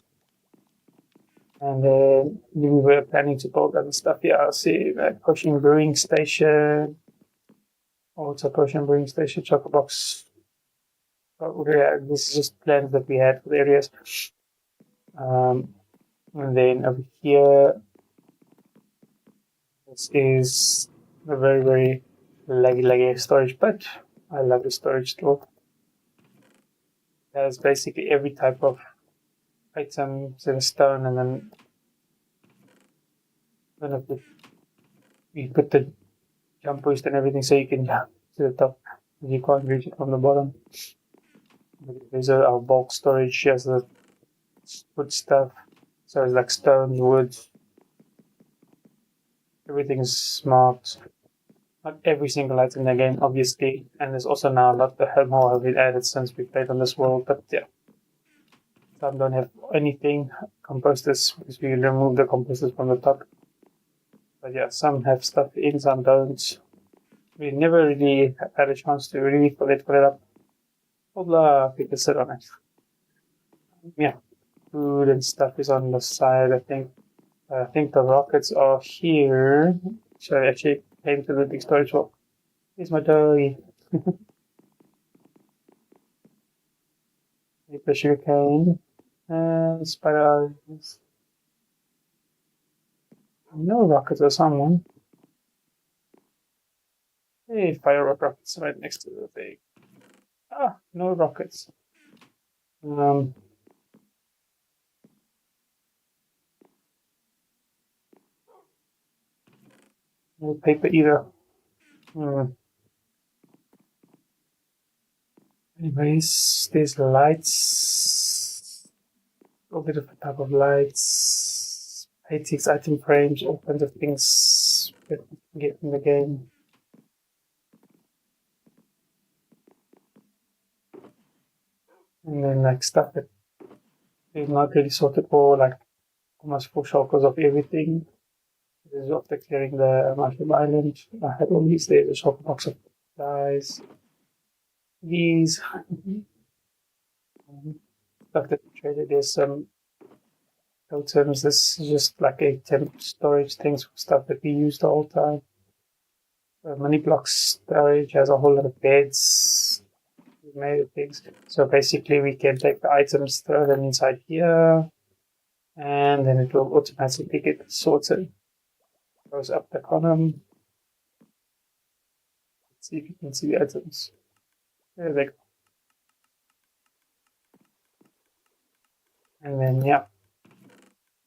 And then we were planning to build other stuff here. I'll see like potion brewing station. Also potion brewing station, chocolate box. Yeah, this is just plans that we had for the areas. And then over here, this is a very, very laggy storage, but I love the storage still. It has basically every type of items in stone, and then we put the jump boost and everything so you can jump to the top. You can't reach it from the bottom. These are our bulk storage. Here's the wood stuff. So it's like stone, wood. Everything is smart. Not every single item in the game, obviously. And there's also now a lot more have been added since we played on this world. But yeah. Some don't have anything. Composters, because we remove the composters from the top. But yeah, some have stuff in, some don't. We never really had a chance to really put it up. Blah, we can sit on it. Yeah, food and stuff is on the side, I think. I think the rockets are here. So I actually came to the big storage hall. Here's my toy. The sugar cane. And spider eyes. No rockets or someone. Hey, fire rockets right next to the thing. Ah, no rockets. No paper either. Anyways, there's lights. All the different type of lights. Paintings, item frames, all kinds of things that you can get in the game. And then like stuff that is not really sorted for, like almost full shulkers of everything. This is after clearing the mushroom island. I had all these there, a shulker box of dyes. These stuff that we traded. There's some totems. This is just like a temp storage things for stuff that we use the whole time. Money block storage has a whole lot of beds. We made things. So basically, we can take the items, throw them inside here, and then it will automatically get sorted. Goes up the column. Let's see if you can see the items. There they go. And then, yeah.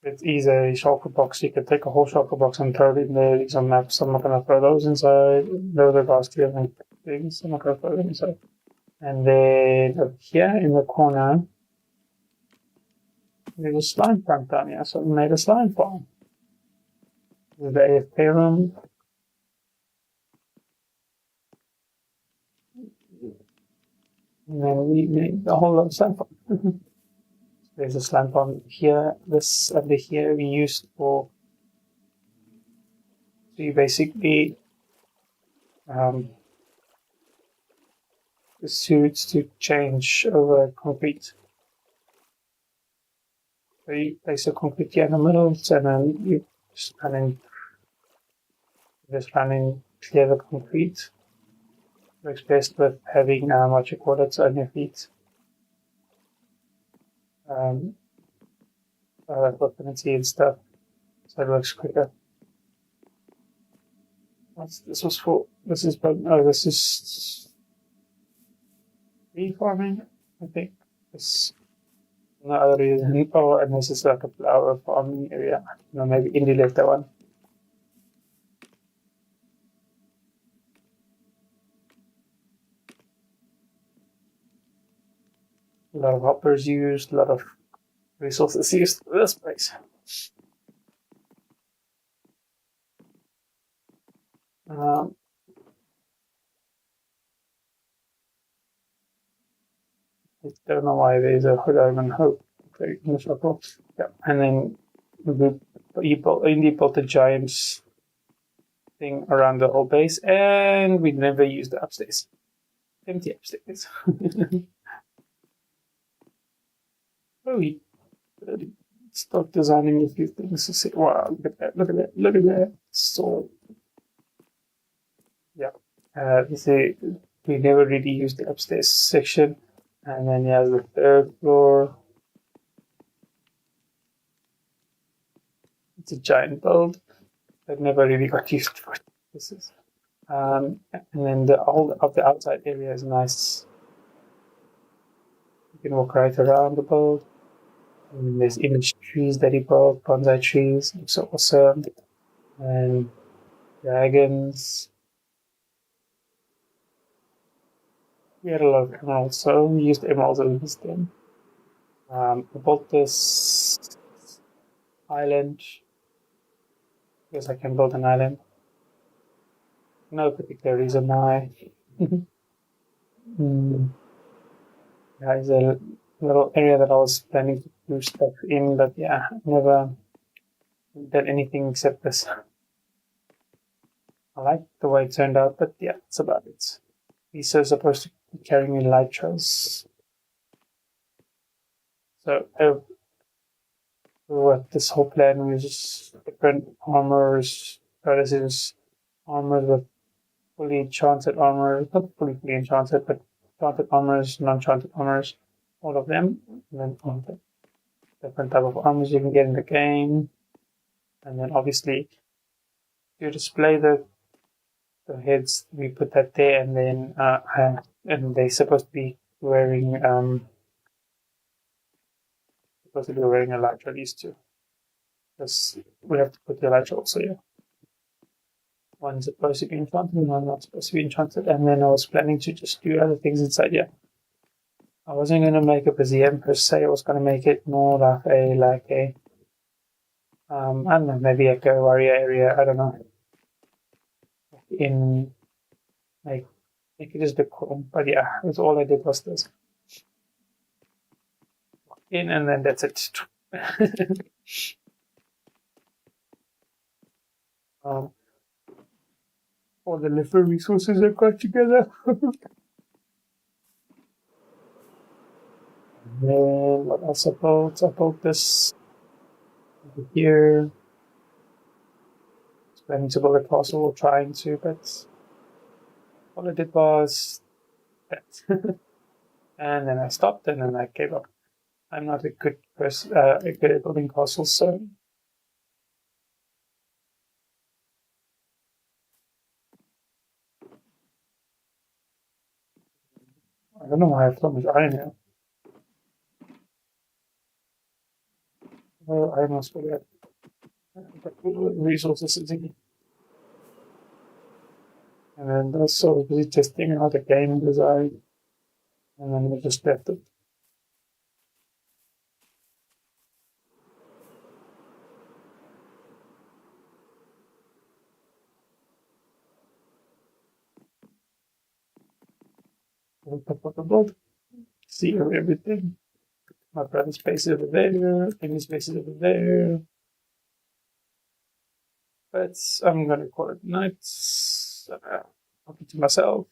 It's either a shulker box. You can take a whole shulker box and throw it in there. These are maps. I'm not going to throw those inside. Those are last year things. I'm not going to throw them inside. And then up here in the corner, there's a slime farm down here. So we made a slime farm. This is the AFK room. And then we made a whole lot of slime farm. There's a slime farm here. This under here we used for. So you basically the suits to change over concrete. So you place a concrete here in the middle, and then you just running clear the concrete. Works best with having what you call it on your feet. Like weaponry and stuff. So it works quicker. This was for? This is bee farming, I think. This no other reason. Oh, and this is like a flower farming area. No, maybe Indy left that one. A lot of hoppers used, a lot of resources used for this place. I don't know why there's a hood and hope in the circle. Yeah, and then Indy built a giant thing around the whole base, and we never used the upstairs. Empty upstairs. Oh, we start designing a few things to say, wow, look at that, look at that, look at that. So, yeah. You see, we never really used the upstairs section. And then you have the third floor. It's a giant build that never really got used for this. And then the whole of the outside area is nice. You can walk right around the build. And there's image trees that he built, bonsai trees, looks so awesome. And dragons. We had a lot of emeralds, so we used emeralds in this thing. I built this island. Yes, I can build an island. No particular reason why. Yeah, it's a little area that I was planning to do stuff in, but yeah, never did anything except this. I like the way it turned out, but yeah, that's about it. These are supposed to be carrying elytras. So what this whole plan was different armors. This is armors with fully enchanted armor, not fully enchanted, but enchanted armors, non-enchanted armors, all of them, and then all the different type of armors you can get in the game. And then obviously to display the heads, we put that there, and then and they're supposed to be wearing a elytra, these two. Because we have to put the elytra also, yeah. One's supposed to be enchanted and one's not supposed to be enchanted. And then I was planning to just do other things inside, yeah. I wasn't gonna make a museum per se, I was gonna make it more like a I don't know, maybe like a warrior area, I don't know. In like make it just a bit cool. But yeah, that's all I did was this. In and then that's it. All the different resources I've got together. And then what else I built? I built this over here. Planning to build a castle, trying to, but all I did was that. And then I stopped and then I gave up. I'm not a good person, good at building castles, so I don't know why I have so much iron here. Oh, I almost forgot. Resources is in. And then also testing out the game design. And then we just left it. See everything. My private space is over there. Any space is over there. But I'm gonna call it night. Talking to myself.